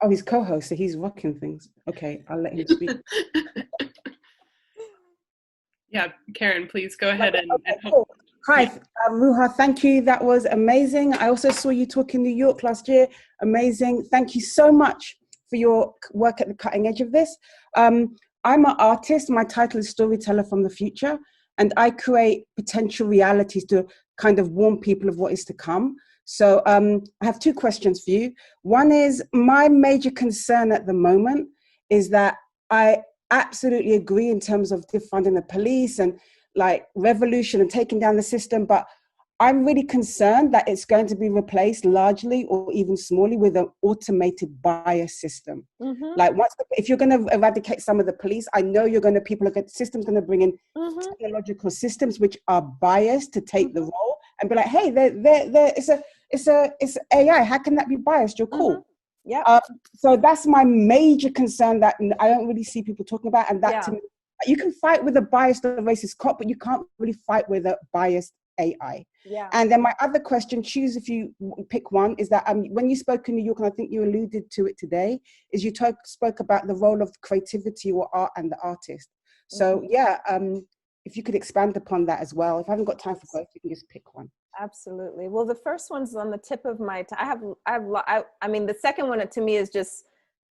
Oh, he's co-host, so he's rocking things. Okay, I'll let him speak. Yeah, Karen, please go ahead and cool. Hi, Ruha, thank you. That was amazing. I also saw you talk in New York last year. Amazing. Thank you so much for your work at the cutting edge of this. I'm an artist. My title is Storyteller from the Future, and I create potential realities to kind of warn people of what is to come. So I have two questions for you. One is, my major concern at the moment is that I absolutely agree in terms of defunding the police and like revolution and taking down the system, but I'm really concerned that it's going to be replaced largely or even smallly with an automated bias system. Like if you're going to eradicate some of the police, I know systems going to bring in technological systems which are biased to take the role and be like, hey, it's AI. How can that be biased? You're cool. Yeah. So that's my major concern that I don't really see people talking about. And that to me, you can fight with a biased or racist cop, but you can't really fight with a biased AI. Yeah. And then my other question, choose if you pick one, is that when you spoke in New York, and I think you alluded to it today, is you spoke about the role of creativity or art and the artist. So if you could expand upon that as well. If I haven't got time for both, you can just pick one. Absolutely. Well, the first one's on the tip of my I mean, the second one to me is just,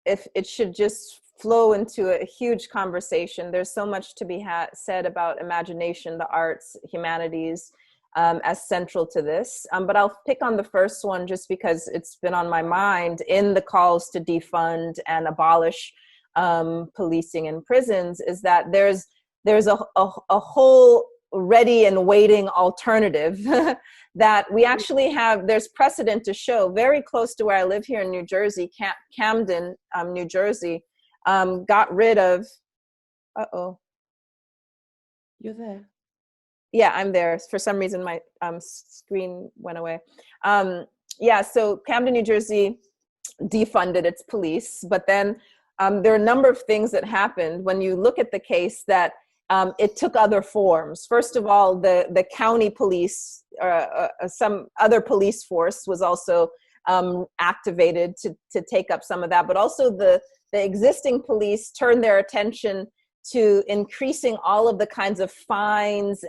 if it should just flow into a huge conversation. There's so much to be said about imagination, the arts, humanities, as central to this. But I'll pick on the first one just because it's been on my mind in the calls to defund and abolish policing in prisons, is that there's a whole ready and waiting alternative that we actually have. There's precedent to show very close to where I live here in New Jersey, Camden, New Jersey, got rid of, You're there. Yeah, I'm there. For some reason, my screen went away. So Camden, New Jersey defunded its police, but then there are a number of things that happened when you look at the case that it took other forms. First of all, the county police, some other police force was also activated to take up some of that, but also the existing police turned their attention to increasing all of the kinds of fines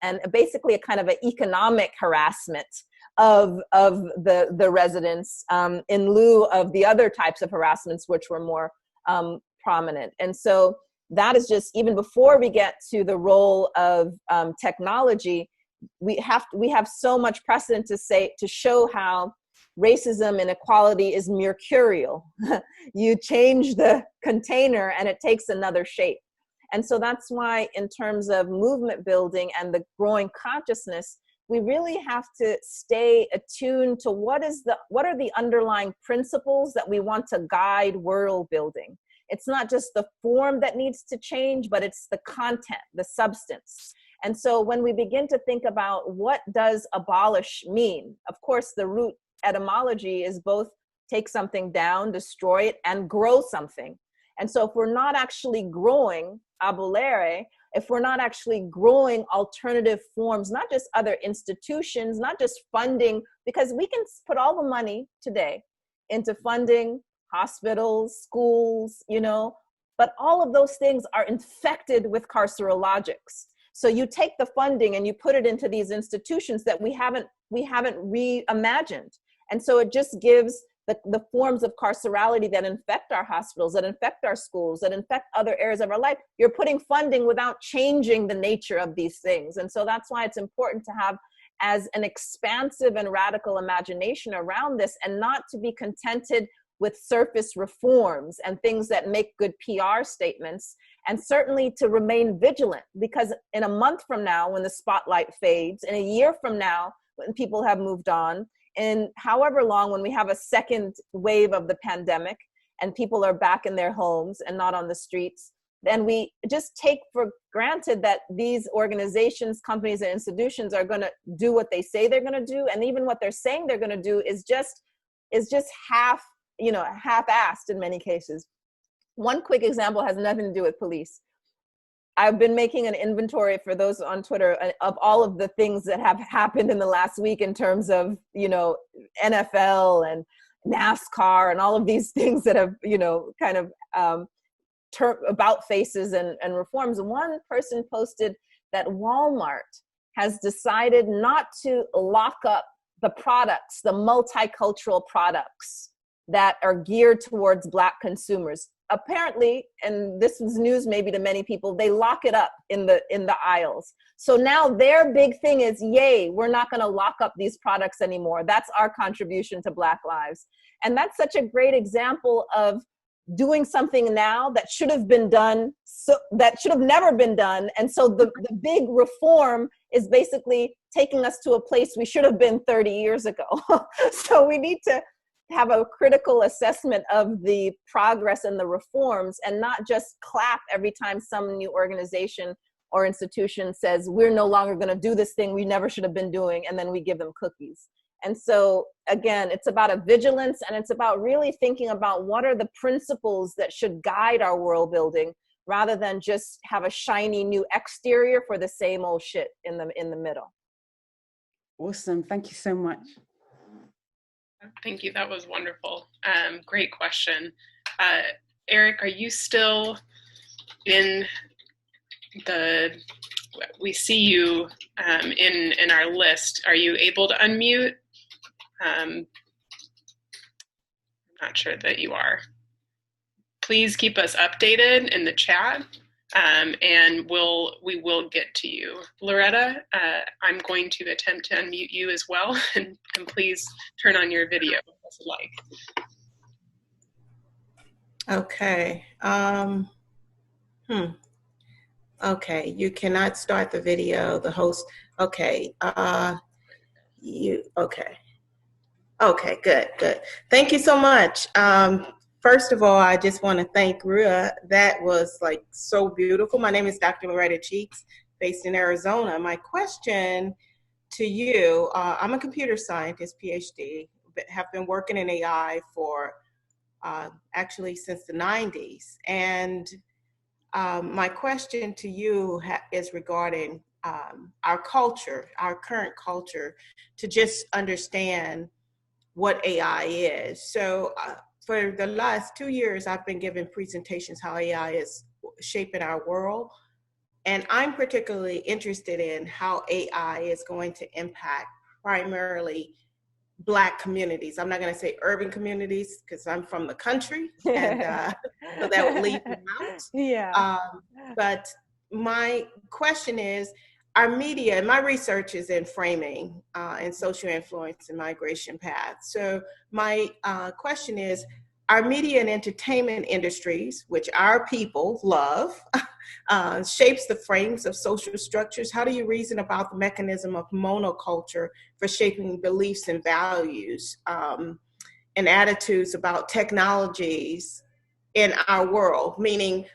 and basically a kind of an economic harassment of the residents in lieu of the other types of harassments which were more prominent. And so that is just, even before we get to the role of technology, we have so much precedent to show how racism and inequality is mercurial. You change the container and it takes another shape. And so that's why, in terms of movement building and the growing consciousness, we really have to stay attuned to what are the underlying principles that we want to guide world building. It's not just the form that needs to change, but it's the content, the substance. And so when we begin to think about what does abolish mean, of course, the root etymology is both take something down, destroy it, and grow something. And so if we're not actually growing, abolere, if we're not actually growing alternative forms, not just other institutions, not just funding, because we can put all the money today into funding hospitals, schools, but all of those things are infected with carceral logics. So you take the funding and you put it into these institutions that we haven't reimagined. And so it just gives the forms of carcerality that infect our hospitals, that infect our schools, that infect other areas of our life. You're putting funding without changing the nature of these things. And so that's why it's important to have as an expansive and radical imagination around this, and not to be contented with surface reforms and things that make good PR statements, and certainly to remain vigilant, because in a month from now, when the spotlight fades, in a year from now, when people have moved on, and however long, when we have a second wave of the pandemic and people are back in their homes and not on the streets, then we just take for granted that these organizations, companies, and institutions are going to do what they say they're going to do. And even what they're saying they're going to do is just half-assed in many cases. One quick example has nothing to do with police. I've been making an inventory for those on Twitter of all of the things that have happened in the last week in terms of, NFL and NASCAR and all of these things that have, kind of about faces and reforms. One person posted that Walmart has decided not to lock up the products, the multicultural products that are geared towards Black consumers. Apparently, and this is news maybe to many people, they lock it up in the aisles. So now their big thing is, yay, we're not going to lock up these products anymore. That's our contribution to Black lives. And that's such a great example of doing something now that should have been done, so that should have never been done. And so the big reform is basically taking us to a place we should have been 30 years ago. So we need to have a critical assessment of the progress and the reforms, and not just clap every time some new organization or institution says, we're no longer going to do this thing we never should have been doing, and then we give them cookies. And so, again, it's about a vigilance, and it's about really thinking about what are the principles that should guide our world building, rather than just have a shiny new exterior for the same old shit in the middle. Awesome. Thank you so much. Thank you. That was wonderful. Great question. Eric, are you still in we see you in our list. Are you able to unmute? I'm not sure that you are. Please keep us updated in the chat, and we will get to you. Loretta, I'm going to attempt to unmute you as well, and please turn on your video as you like. Okay. Okay, you cannot start the video, the host. Okay, Okay, good. Thank you so much. First of all, I just want to thank Ruha. That was like so beautiful. My name is Dr. Loretta Cheeks, based in Arizona. My question to you, I'm a computer scientist, Ph.D., but have been working in AI for actually since the 90s. And my question to you is regarding our culture, our current culture, to just understand what AI is. So for the last 2 years, I've been giving presentations how AI is shaping our world. And I'm particularly interested in how AI is going to impact primarily Black communities. I'm not going to say urban communities because I'm from the country, and so that would leave me out. Yeah. But my question is, our media, and my research is in framing and social influence and migration paths. So my question is, our media and entertainment industries, which our people love, shapes the frames of social structures. How do you reason about the mechanism of monoculture for shaping beliefs and values and attitudes about technologies in our world? Meaning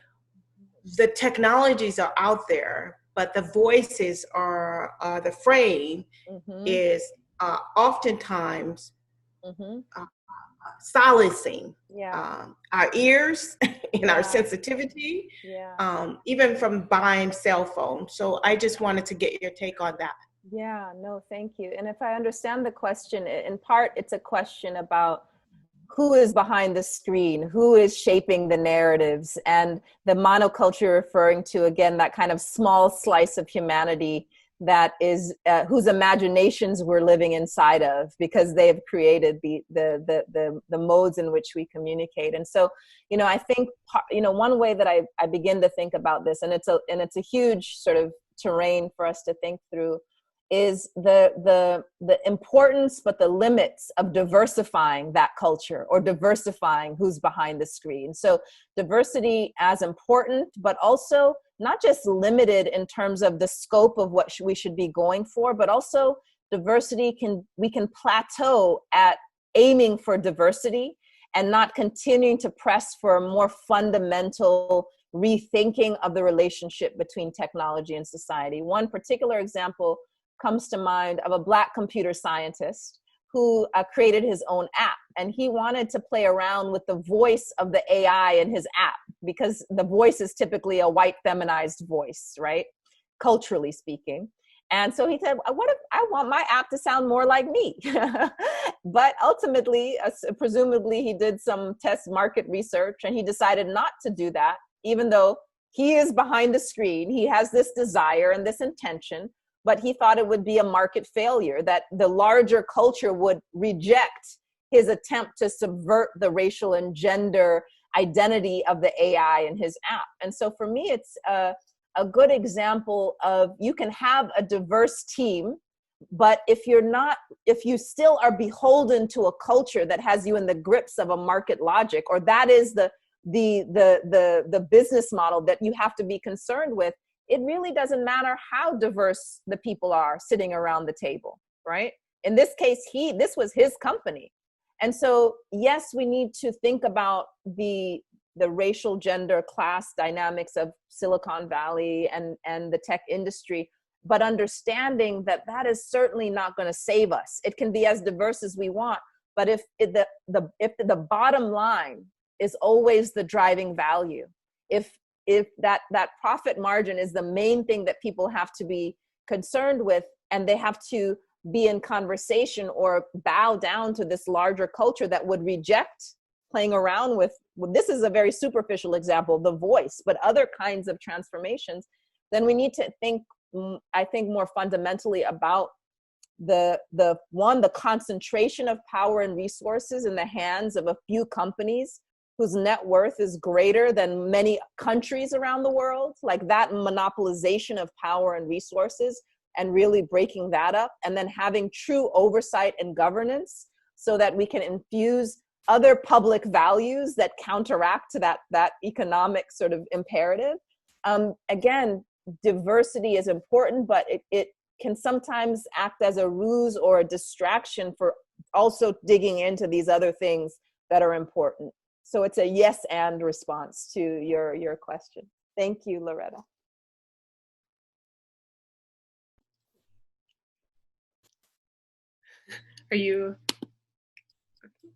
the technologies are out there, but the voices are, the frame is oftentimes silencing our ears and our sensitivity, even from buying cell phones. So I just wanted to get your take on that. Yeah, no, thank you. And if I understand the question, in part, it's a question about who is behind the screen, who is shaping the narratives, and the monoculture referring to, again, that kind of small slice of humanity that is, whose imaginations we're living inside of, because they have created the modes in which we communicate. And so, I think, one way that I begin to think about this, and it's a huge sort of terrain for us to think through, is the importance, but the limits of diversifying that culture, or diversifying who's behind the screen. So diversity as important, but also not just limited in terms of the scope of what we should be going for, but also diversity we can plateau at aiming for diversity and not continuing to press for a more fundamental rethinking of the relationship between technology and society. One particular example comes to mind of a Black computer scientist who created his own app, and he wanted to play around with the voice of the AI in his app, because the voice is typically a white feminized voice, right? Culturally speaking. And so he said, what if I want my app to sound more like me? But ultimately, presumably he did some test market research, and he decided not to do that, even though he is behind the screen. He has this desire and this intention, but he thought it would be a market failure, that the larger culture would reject his attempt to subvert the racial and gender identity of the AI in his app. And so for me, it's a good example of, you can have a diverse team, but if you still are beholden to a culture that has you in the grips of a market logic, or that is the the business model that you have to be concerned with, it really doesn't matter how diverse the people are sitting around the table, right? In this case, this was his company. And so, yes, we need to think about the racial, gender, class dynamics of Silicon Valley and the tech industry, but understanding that that is certainly not going to save us. It can be as diverse as we want, but if the bottom line is always the driving value, if that profit margin is the main thing that people have to be concerned with, and they have to be in conversation or bow down to this larger culture that would reject playing around with, this is a very superficial example, the voice, but other kinds of transformations, then we need to think, I think, more fundamentally about the concentration of power and resources in the hands of a few companies whose net worth is greater than many countries around the world, like that monopolization of power and resources, and really breaking that up, and then having true oversight and governance so that we can infuse other public values that counteract that economic sort of imperative. Again, diversity is important, but it can sometimes act as a ruse or a distraction for also digging into these other things that are important. So it's a yes and response to your question. Thank you, Loretta. Are you,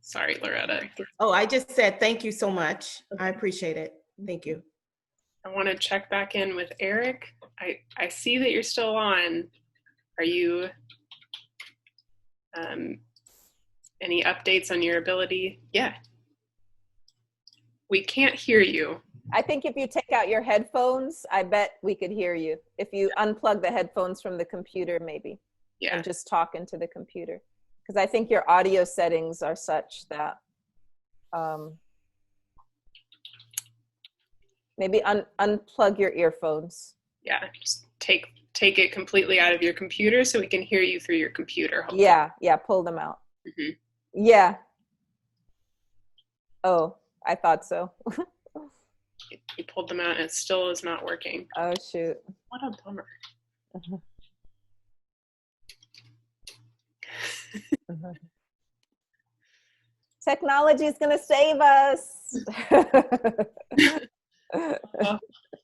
sorry, Loretta. Oh, I just said thank you so much. I appreciate it. Thank you. I want to check back in with Eric. I see that you're still on. Are you, any updates on your ability? Yeah. We can't hear you. I think if you take out your headphones, I bet we could hear you. If you unplug the headphones from the computer, maybe. Yeah. And just talk into the computer. Because I think your audio settings are such that maybe unplug your earphones. Yeah, just take it completely out of your computer so we can hear you through your computer. Hopefully. Yeah, pull them out. Mm-hmm. Yeah. Oh, I thought so. You pulled them out and it still is not working. Oh, shoot. What a bummer. Technology is going to save us.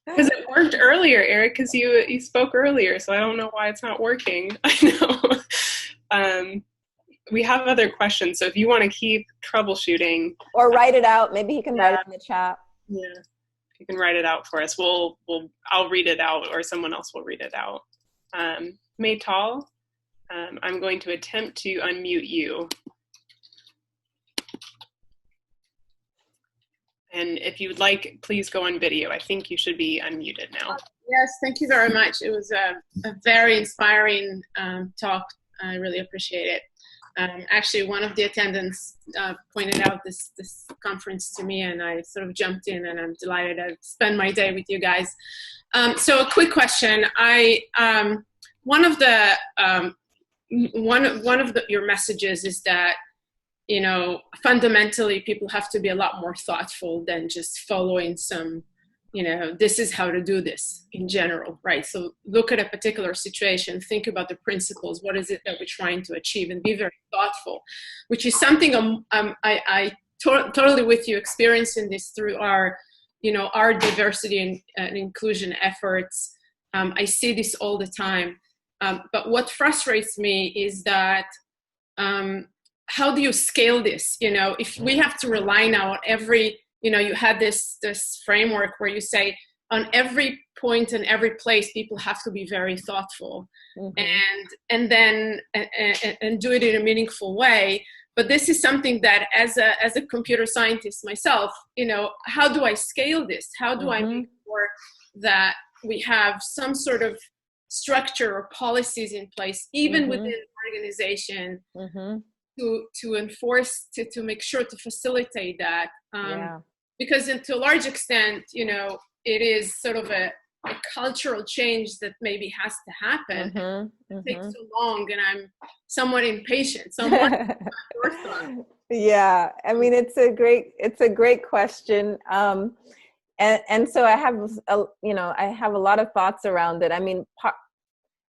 Because it worked earlier, Eric, because you spoke earlier, so I don't know why it's not working. I know. We have other questions, so if you want to keep troubleshooting. Or write it out. Maybe he can write it in the chat. Yeah, you can write it out for us. I'll read it out, or someone else will read it out. Maytal, I'm going to attempt to unmute you. And if you would like, please go on video. I think you should be unmuted now. Yes, thank you very much. It was a very inspiring talk. I really appreciate it. Actually, one of the attendants pointed out this conference to me, and I sort of jumped in, and I'm delighted to spend my day with you guys. So a quick question. One of your messages is that, you know, fundamentally people have to be a lot more thoughtful than just following some, you know, this is how to do this in general, right? So look at a particular situation, think about the principles, what is it that we're trying to achieve, and be very thoughtful, which is something I totally with you, experiencing this through our diversity and inclusion efforts. I see this all the time. But what frustrates me is that, how do you scale this? You know, if we have to rely now on every, you know, you had this framework where you say on every point and every place, people have to be very thoughtful, and then do it in a meaningful way. But this is something that as a computer scientist myself, you know, how do I scale this? How do I make sure that we have some sort of structure or policies in place, even within the organization, to enforce, to make sure to facilitate that. Because to a large extent, you know, it is sort of a cultural change that maybe has to happen. It takes so long, and I'm somewhat impatient. So I'm Yeah, I mean, it's a great question. And so I have, I have a lot of thoughts around it. I mean,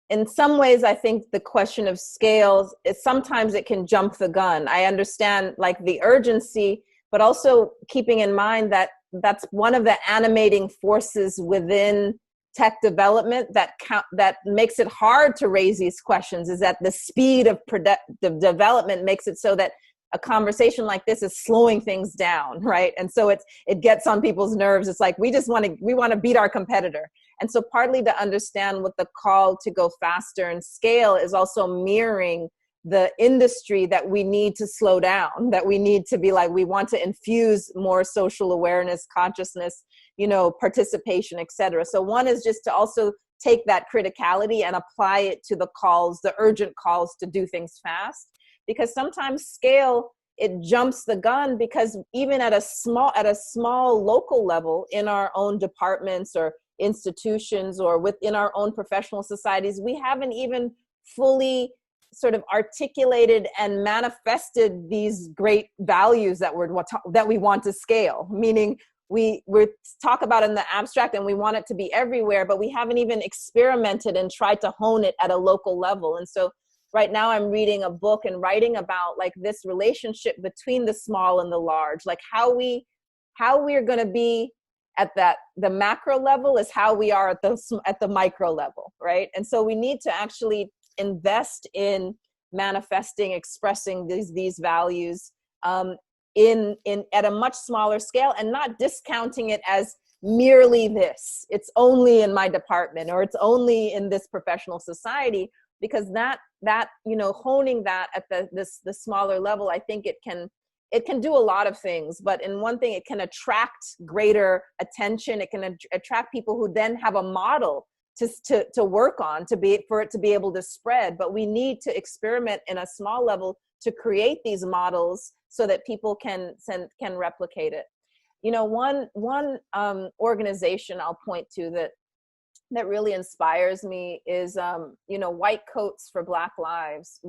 in some ways, I think the question of scales is sometimes it can jump the gun. I understand like the urgency, but also keeping in mind that that's one of the animating forces within tech development that makes it hard to raise these questions, is that the speed of development makes it so that a conversation like this is slowing things down, right? And so it gets on people's nerves. It's like we want to beat our competitor. And so partly to understand what the call to go faster and scale is also mirroring the industry that we need to slow down, that we need to be like, we want to infuse more social awareness, consciousness, participation, et cetera. So one is just to also take that criticality and apply it to the calls, the urgent calls to do things fast. Because sometimes scale, it jumps the gun, because even at a small local level in our own departments or institutions or within our own professional societies, we haven't even fully sort of articulated and manifested these great values that we want to scale. Meaning we talk about it in the abstract and we want it to be everywhere, but we haven't even experimented and tried to hone it at a local level. And so right now I'm reading a book and writing about like this relationship between the small and the large, like how we're going to be at the macro level is how we are at the micro level, right? And so we need to actually invest in manifesting, expressing these values at a much smaller scale, and not discounting it as merely this. It's only in my department, or it's only in this professional society, because that honing that at the smaller level, I think it can do a lot of things. But in one thing, it can attract greater attention. It can attract people who then have a model to work on for it to be able to spread. But we need to experiment in a small level to create these models so that people can replicate it. One organization I'll point to that really inspires me is White Coats for Black Lives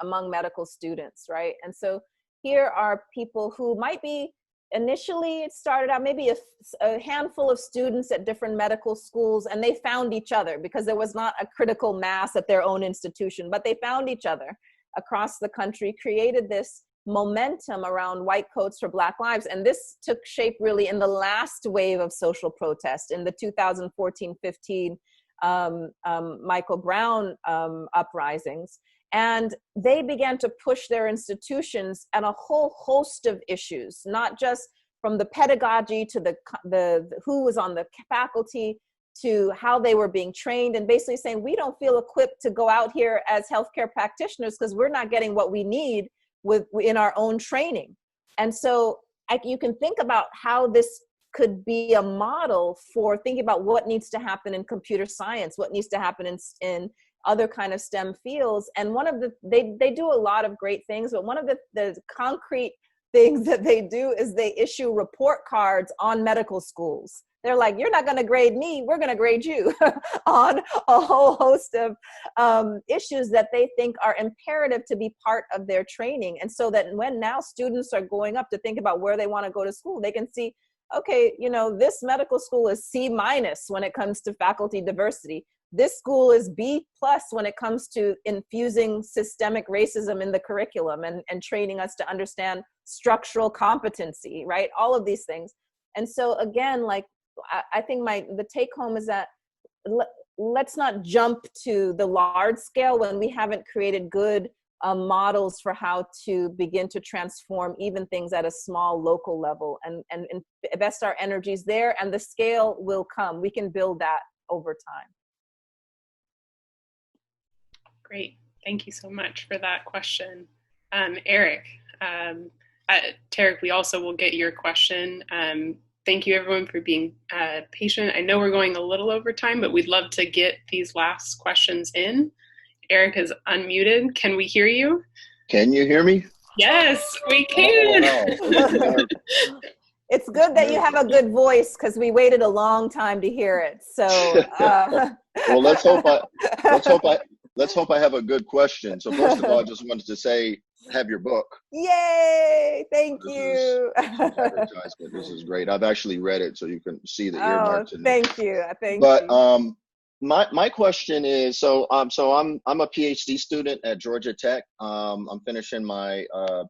among medical students, right? And so here are people who might be, initially it started out maybe a handful of students at different medical schools, and they found each other because there was not a critical mass at their own institution, but they found each other across the country, created this momentum around White Coats for Black Lives. And this took shape really in the last wave of social protest in the 2014-15 Michael Brown uprisings. And they began to push their institutions and a whole host of issues, not just from the pedagogy to the who was on the faculty to how they were being trained, and basically saying, we don't feel equipped to go out here as healthcare practitioners because we're not getting what we need in our own training. And so you can think about how this could be a model for thinking about what needs to happen in computer science, what needs to happen in other kind of STEM fields. And they do a lot of great things, but one of the concrete things that they do is they issue report cards on medical schools. They're like, you're not going to grade me, we're going to grade you on a whole host of issues that they think are imperative to be part of their training. And so that when now students are going up to think about where they want to go to school, they can see, okay, this medical school is C- when it comes to faculty diversity. This school is B+ when it comes to infusing systemic racism in the curriculum and training us to understand structural competency, right? All of these things. And so again, like, I think the take home is that let's not jump to the large scale when we haven't created good models for how to begin to transform even things at a small local level, and invest our energies there, and the scale will come. We can build that over time. Great. Thank you so much for that question. Eric, Tarek, we also will get your question. Thank you everyone for being patient. I know we're going a little over time, but we'd love to get these last questions in. Eric is unmuted. Can we hear you? Can you hear me? Yes, we can. Oh, It's good that you have a good voice, because we waited a long time to hear it. So well, let's hope let's hope I have a good question. So first of all, I just wanted to say, have your book. Yay! Thank you. Advertisement. This is great. I've actually read it, so you can see the earmarks. Thank you. Thank but, you. my question is, so I'm a PhD student at Georgia Tech. I'm finishing my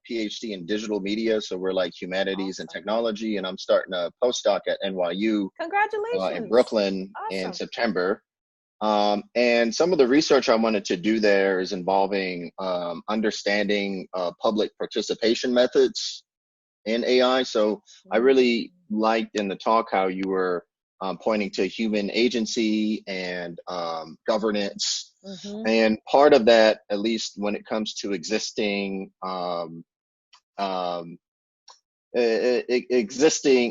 PhD in digital media, so we're like humanities and technology, and I'm starting a postdoc at NYU. Congratulations. In Brooklyn in September. And some of the research I wanted to do there is involving understanding public participation methods in AI. So I really liked in the talk how you were pointing to human agency and governance. And part of that, at least when it comes to existing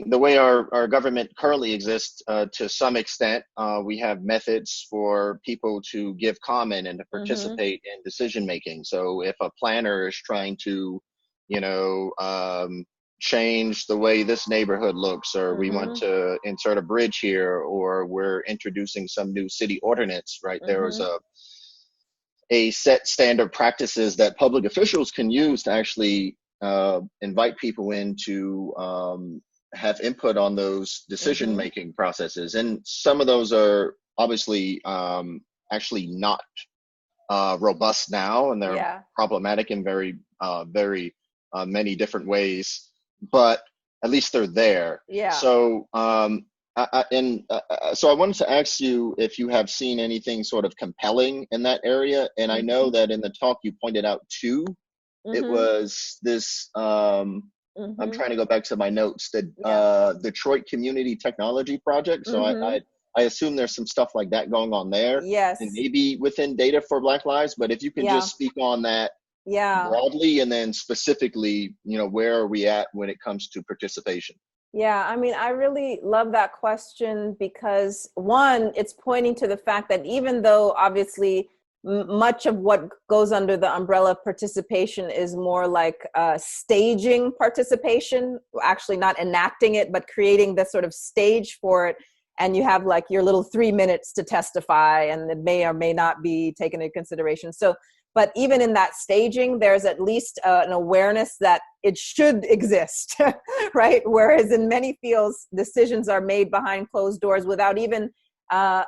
the way our government currently exists, to some extent, we have methods for people to give comment and to participate in decision making. So if a planner is trying to, change the way this neighborhood looks, or we want to insert a bridge here, or we're introducing some new city ordinance, right? There is a set standard practices that public officials can use to actually invite people in to have input on those decision-making processes. And some of those are obviously actually not robust now, and they're problematic in very many different ways, but at least they're there. So so I wanted to ask you if you have seen anything sort of compelling in that area. And I know that in the talk you pointed out two. It was this, I'm trying to go back to my notes, the Detroit Community Technology Project. So I assume there's some stuff like that going on there. Yes. And maybe within Data for Black Lives, but if you can just speak on that broadly, and then specifically, where are we at when it comes to participation? Yeah, I mean, I really love that question because, one, it's pointing to the fact that even though obviously much of what goes under the umbrella of participation is more like staging participation, actually not enacting it, but creating the sort of stage for it. And you have like your little 3 minutes to testify, and it may or may not be taken into consideration. So, but even in that staging, there's at least an awareness that it should exist, right? Whereas in many fields, decisions are made behind closed doors without even an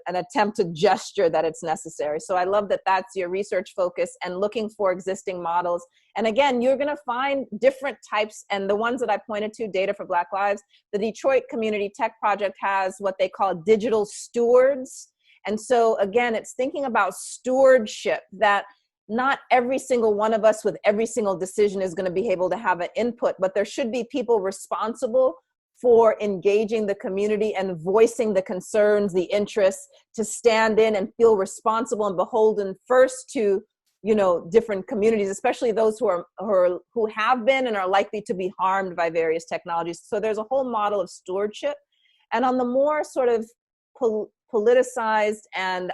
attempted gesture that it's necessary. So I love that that's your research focus and looking for existing models. And again, you're going to find different types, and the ones that I pointed to, Data for Black Lives, the Detroit Community Tech Project has what they call digital stewards. And so again, it's thinking about stewardship, that not every single one of us with every single decision is going to be able to have an input, but there should be people responsible for engaging the community and voicing the concerns, the interests, to stand in and feel responsible and beholden first to, different communities, especially those who have been and are likely to be harmed by various technologies. So there's a whole model of stewardship. And on the more sort of politicized and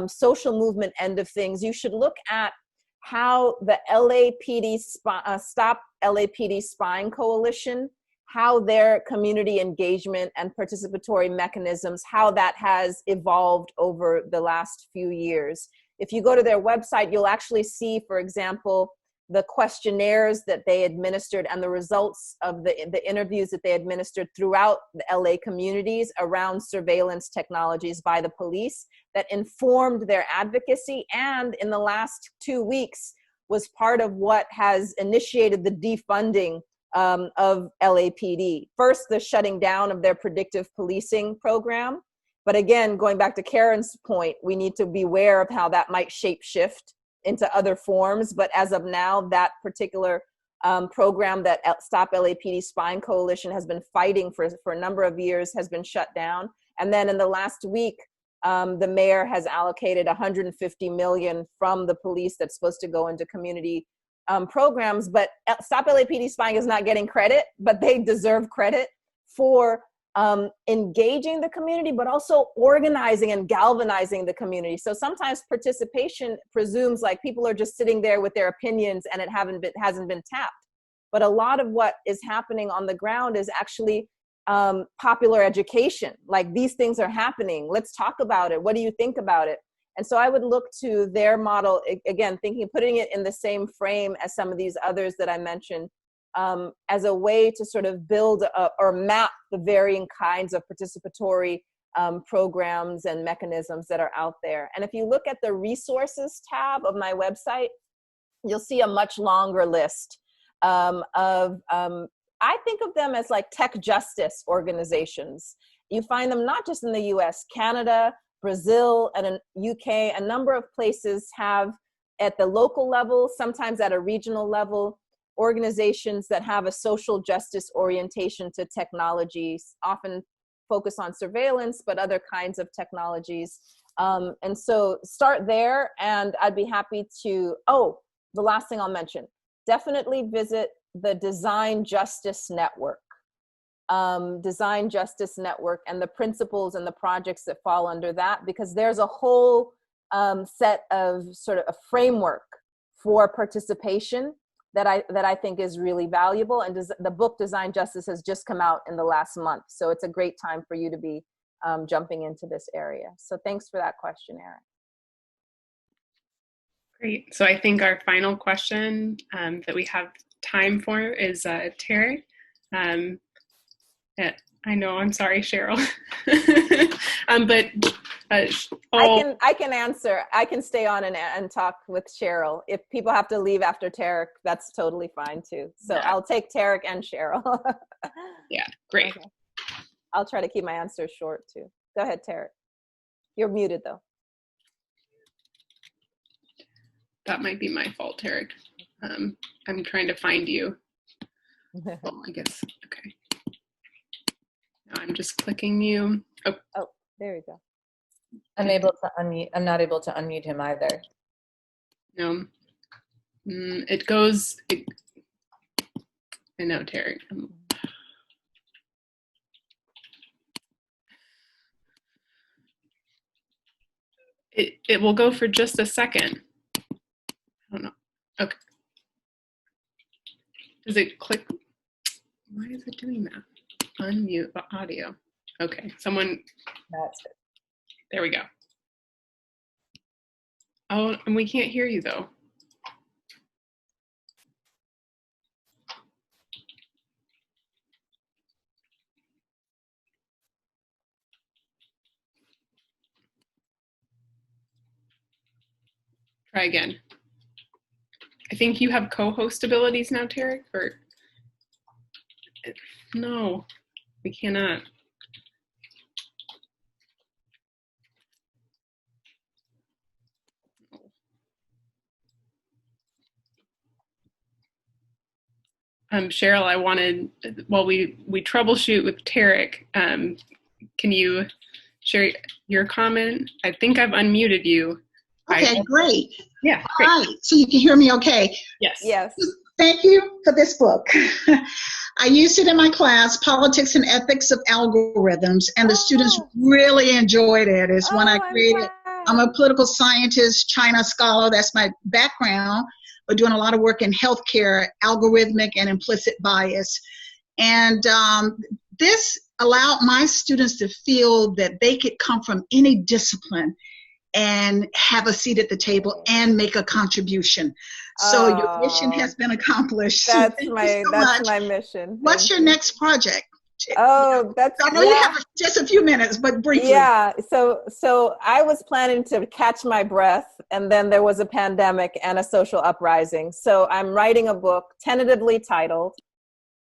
social movement end of things, you should look at how the LAPD Stop LAPD Spying Coalition, how their community engagement and participatory mechanisms, how that has evolved over the last few years. If you go to their website, you'll actually see, for example, the questionnaires that they administered and the results of the interviews that they administered throughout the LA communities around surveillance technologies by the police that informed their advocacy, and in the last 2 weeks was part of what has initiated the defunding of LAPD. First, the shutting down of their predictive policing program. But again, going back to Karen's point, we need to be aware of how that might shape shift into other forms. But as of now, that particular program that Stop LAPD Spying Coalition has been fighting for a number of years has been shut down. And then in the last week, the mayor has allocated $150 million from the police that's supposed to go into community programs. But Stop LAPD Spying is not getting credit, but they deserve credit for engaging the community, but also organizing and galvanizing the community. So sometimes participation presumes like people are just sitting there with their opinions and it hasn't been tapped. But a lot of what is happening on the ground is actually popular education. Like, these things are happening. Let's talk about it. What do you think about it? And so I would look to their model, again, putting it in the same frame as some of these others that I mentioned, as a way to sort of build or map the varying kinds of participatory programs and mechanisms that are out there. And if you look at the resources tab of my website, you'll see a much longer list I think of them as like tech justice organizations. You find them not just in the US, Canada, Brazil, and in UK. A number of places have, at the local level, sometimes at a regional level, organizations that have a social justice orientation to technologies, often focus on surveillance, but other kinds of technologies. And so start there, and I'd be happy to, the last thing I'll mention, definitely visit the Design Justice Network. Design Justice Network and the principles and the projects that fall under that, because there's a whole set of sort of a framework for participation that I think is really valuable. And the book Design Justice has just come out in the last month. So it's a great time for you to be jumping into this area. So thanks for that question, Erin. Great. So I think our final question that we have time for is Tarek. I know, I'm sorry, Cheryl. I can answer. I can stay on and talk with Cheryl. If people have to leave after Tarek, that's totally fine too. So yeah. I'll take Tarek and Cheryl. Yeah, great. Okay. I'll try to keep my answers short too. Go ahead, Tarek. You're muted though. That might be my fault, Tarek. I'm trying to find you. Well, I guess, okay. Now I'm just clicking you. Oh, there you go. I'm not able to unmute him either. No. I know, Tarek. It will go for just a second. I don't know. Okay. Does it click? Why is it doing that? Unmute the audio. Okay, someone. That's it. There we go. Oh, and we can't hear you though. Try again. I think you have co-host abilities now, Tarek, or no, we cannot. Cheryl, I wanted, while we troubleshoot with Tarek, can you share your comment? I think I've unmuted you. Okay, great. Yeah, great. All right, so you can hear me okay? Yes. Yes. Thank you for this book. I used it in my class, Politics and Ethics of Algorithms, and the students really enjoyed it. It's one I created. I'm a political scientist, China scholar, that's my background, but doing a lot of work in healthcare, algorithmic and implicit bias. And this allowed my students to feel that they could come from any discipline and have a seat at the table and make a contribution. So your mission has been accomplished. That's my mission. What's your next project? Oh, I know you have just a few minutes, but briefly. Yeah, so I was planning to catch my breath, and then there was a pandemic and a social uprising. So I'm writing a book tentatively titled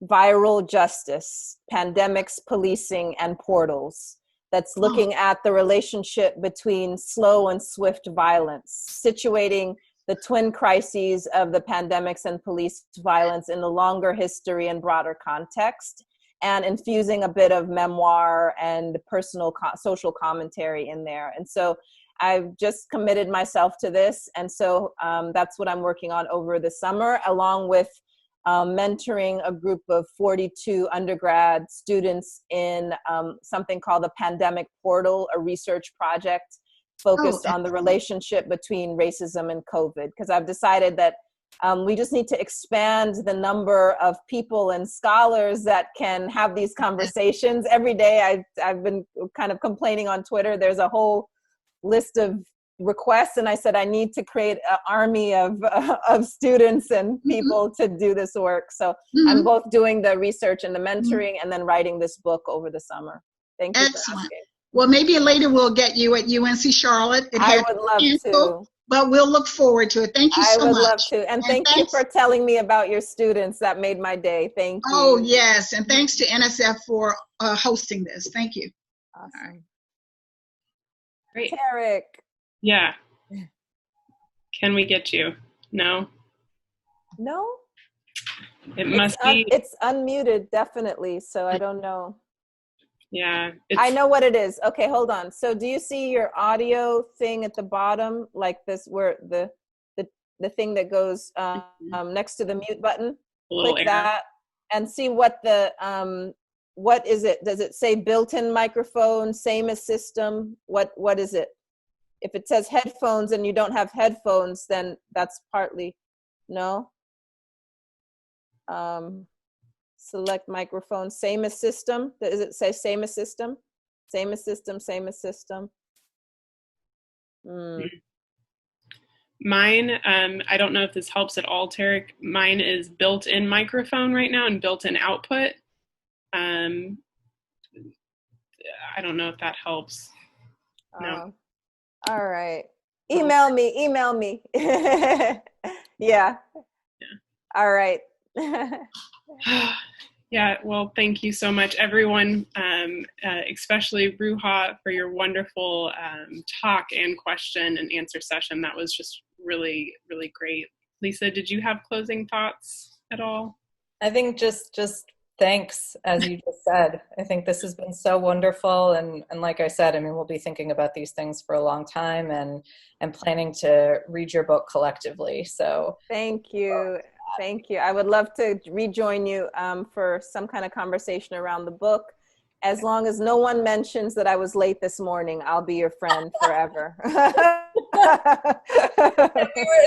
Viral Justice, Pandemics, Policing, and Portals, that's looking at the relationship between slow and swift violence, situating the twin crises of the pandemics and police violence in the longer history and broader context, and infusing a bit of memoir and personal social commentary in there. And so I've just committed myself to this. And so that's what I'm working on over the summer, along with mentoring a group of 42 undergrad students in something called the Pandemic Portal, a research project focused on the relationship between racism and COVID. Because I've decided that We just need to expand the number of people and scholars that can have these conversations. Every day I've been kind of complaining on Twitter. There's a whole list of requests, and I said I need to create an army of students and people to do this work. So I'm both doing the research and the mentoring and then writing this book over the summer. Thank you. Excellent. Well, maybe later we'll get you at UNC Charlotte. I would love to. But we'll look forward to it. Thank you so much. I would love to. And thank you for telling me about your students. That made my day. Thank you. Oh, yes. And thanks to NSF for hosting this. Thank you. Awesome. All right. Great. Eric. Yeah. Can we get you? No? No? It must be. It's unmuted, definitely. So I don't know. Yeah. I know what it is. Okay, hold on. So do you see your audio thing at the bottom, like this, where the thing that goes next to the mute button? Click that and see what what is it? Does it say built-in microphone, same as system? What is it? If it says headphones and you don't have headphones, then that's partly no. Select microphone, same as system. Does it say same as system? Same as system, same as system. Mine, I don't know if this helps at all, Tarek. Mine is built-in microphone right now and built-in output. I don't know if that helps. No. All right. Email me. Yeah. All right. Yeah, well, thank you so much, everyone, especially Ruha, for your wonderful talk and question and answer session. That was just really, really great. Lisa, did you have closing thoughts at all? I think just thanks, as you just said. I think this has been so wonderful. And like I said, I mean, we'll be thinking about these things for a long time and planning to read your book collectively. So thank you. Thank you. I would love to rejoin you for some kind of conversation around the book. As long as no one mentions that I was late this morning, I'll be your friend forever. We were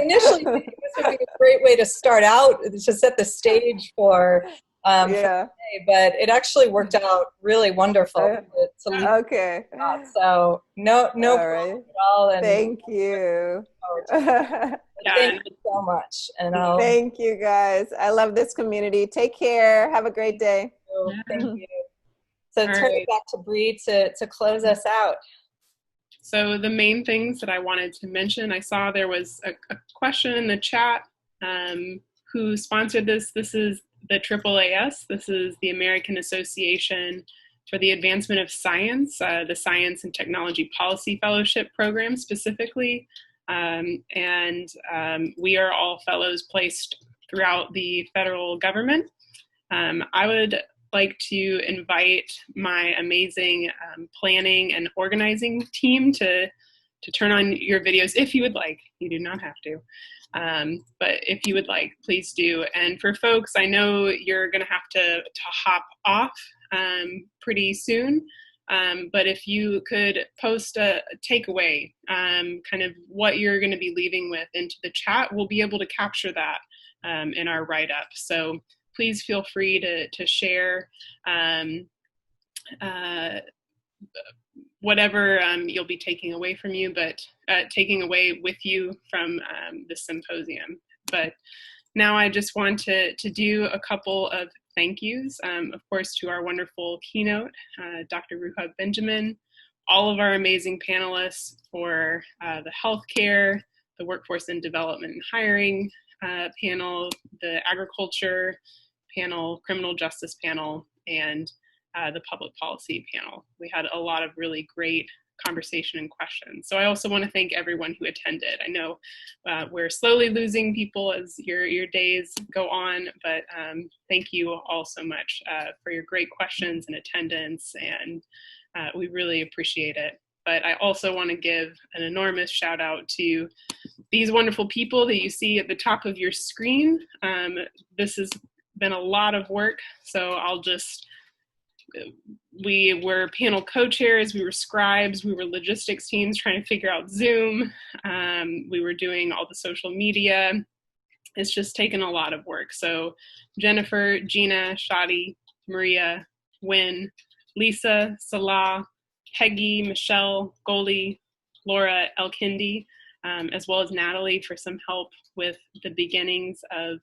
initially thinking this would be a great way to start out, to set the stage for today, but it actually worked out really wonderful. Okay. So no problem at all. And thank you. Thank you so much. And thank you, guys. I love this community. Take care. Have a great day. Thank you. So turn it back to Bree to close us out. So the main things that I wanted to mention, I saw there was a question in the chat. Who sponsored this? This is the AAAS. This is the American Association for the Advancement of Science, the Science and Technology Policy Fellowship Program specifically. We are all fellows placed throughout the federal government. I would like to invite my amazing planning and organizing team to turn on your videos if you would like. You do not have to. But if you would like, please do. And for folks, I know you're going to have to hop off pretty soon. But if you could post a takeaway, kind of what you're going to be leaving with into the chat, we'll be able to capture that in our write-up. So please feel free to share whatever you'll be taking away from you, but taking away with you from the symposium. But now I just want to do a couple of thank yous, of course, to our wonderful keynote, Dr. Ruha Benjamin, all of our amazing panelists for the healthcare, the workforce and development and hiring panel, the agriculture panel, criminal justice panel, and the public policy panel. We had a lot of really great conversation and questions. So I also want to thank everyone who attended. I know we're slowly losing people as your days go on, but thank you all so much for your great questions and attendance, and we really appreciate it. But I also want to give an enormous shout out to these wonderful people that you see at the top of your screen. This has been a lot of work, so we were panel co-chairs, we were scribes, we were logistics teams trying to figure out Zoom, we were doing all the social media, it's just taken a lot of work. So Jennifer, Gina, Shadi, Maria, Wynn, Lisa, Salah, Peggy, Michelle, Goldie, Laura, Elkindi, as well as Natalie for some help with the beginnings of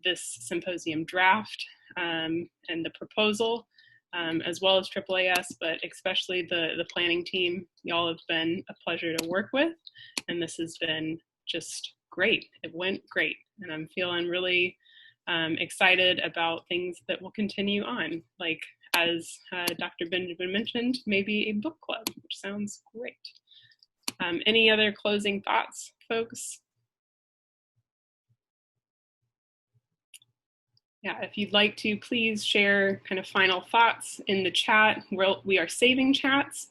this symposium draft and the proposal, as well as AAAS, but especially the planning team. Y'all have been a pleasure to work with, and this has been just great. It went great, and I'm feeling really excited about things that will continue on, like as Dr. Benjamin mentioned, maybe a book club, which sounds great. Any other closing thoughts, folks? Yeah, if you'd like to, please share kind of final thoughts in the chat. We are saving chats,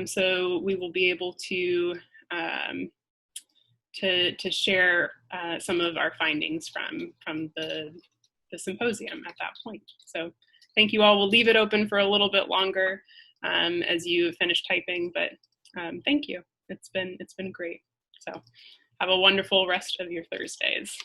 so we will be able to share some of our findings from the symposium at that point. So thank you all. We'll leave it open for a little bit longer as you finish typing, but thank you. It's been great. So have a wonderful rest of your Thursdays.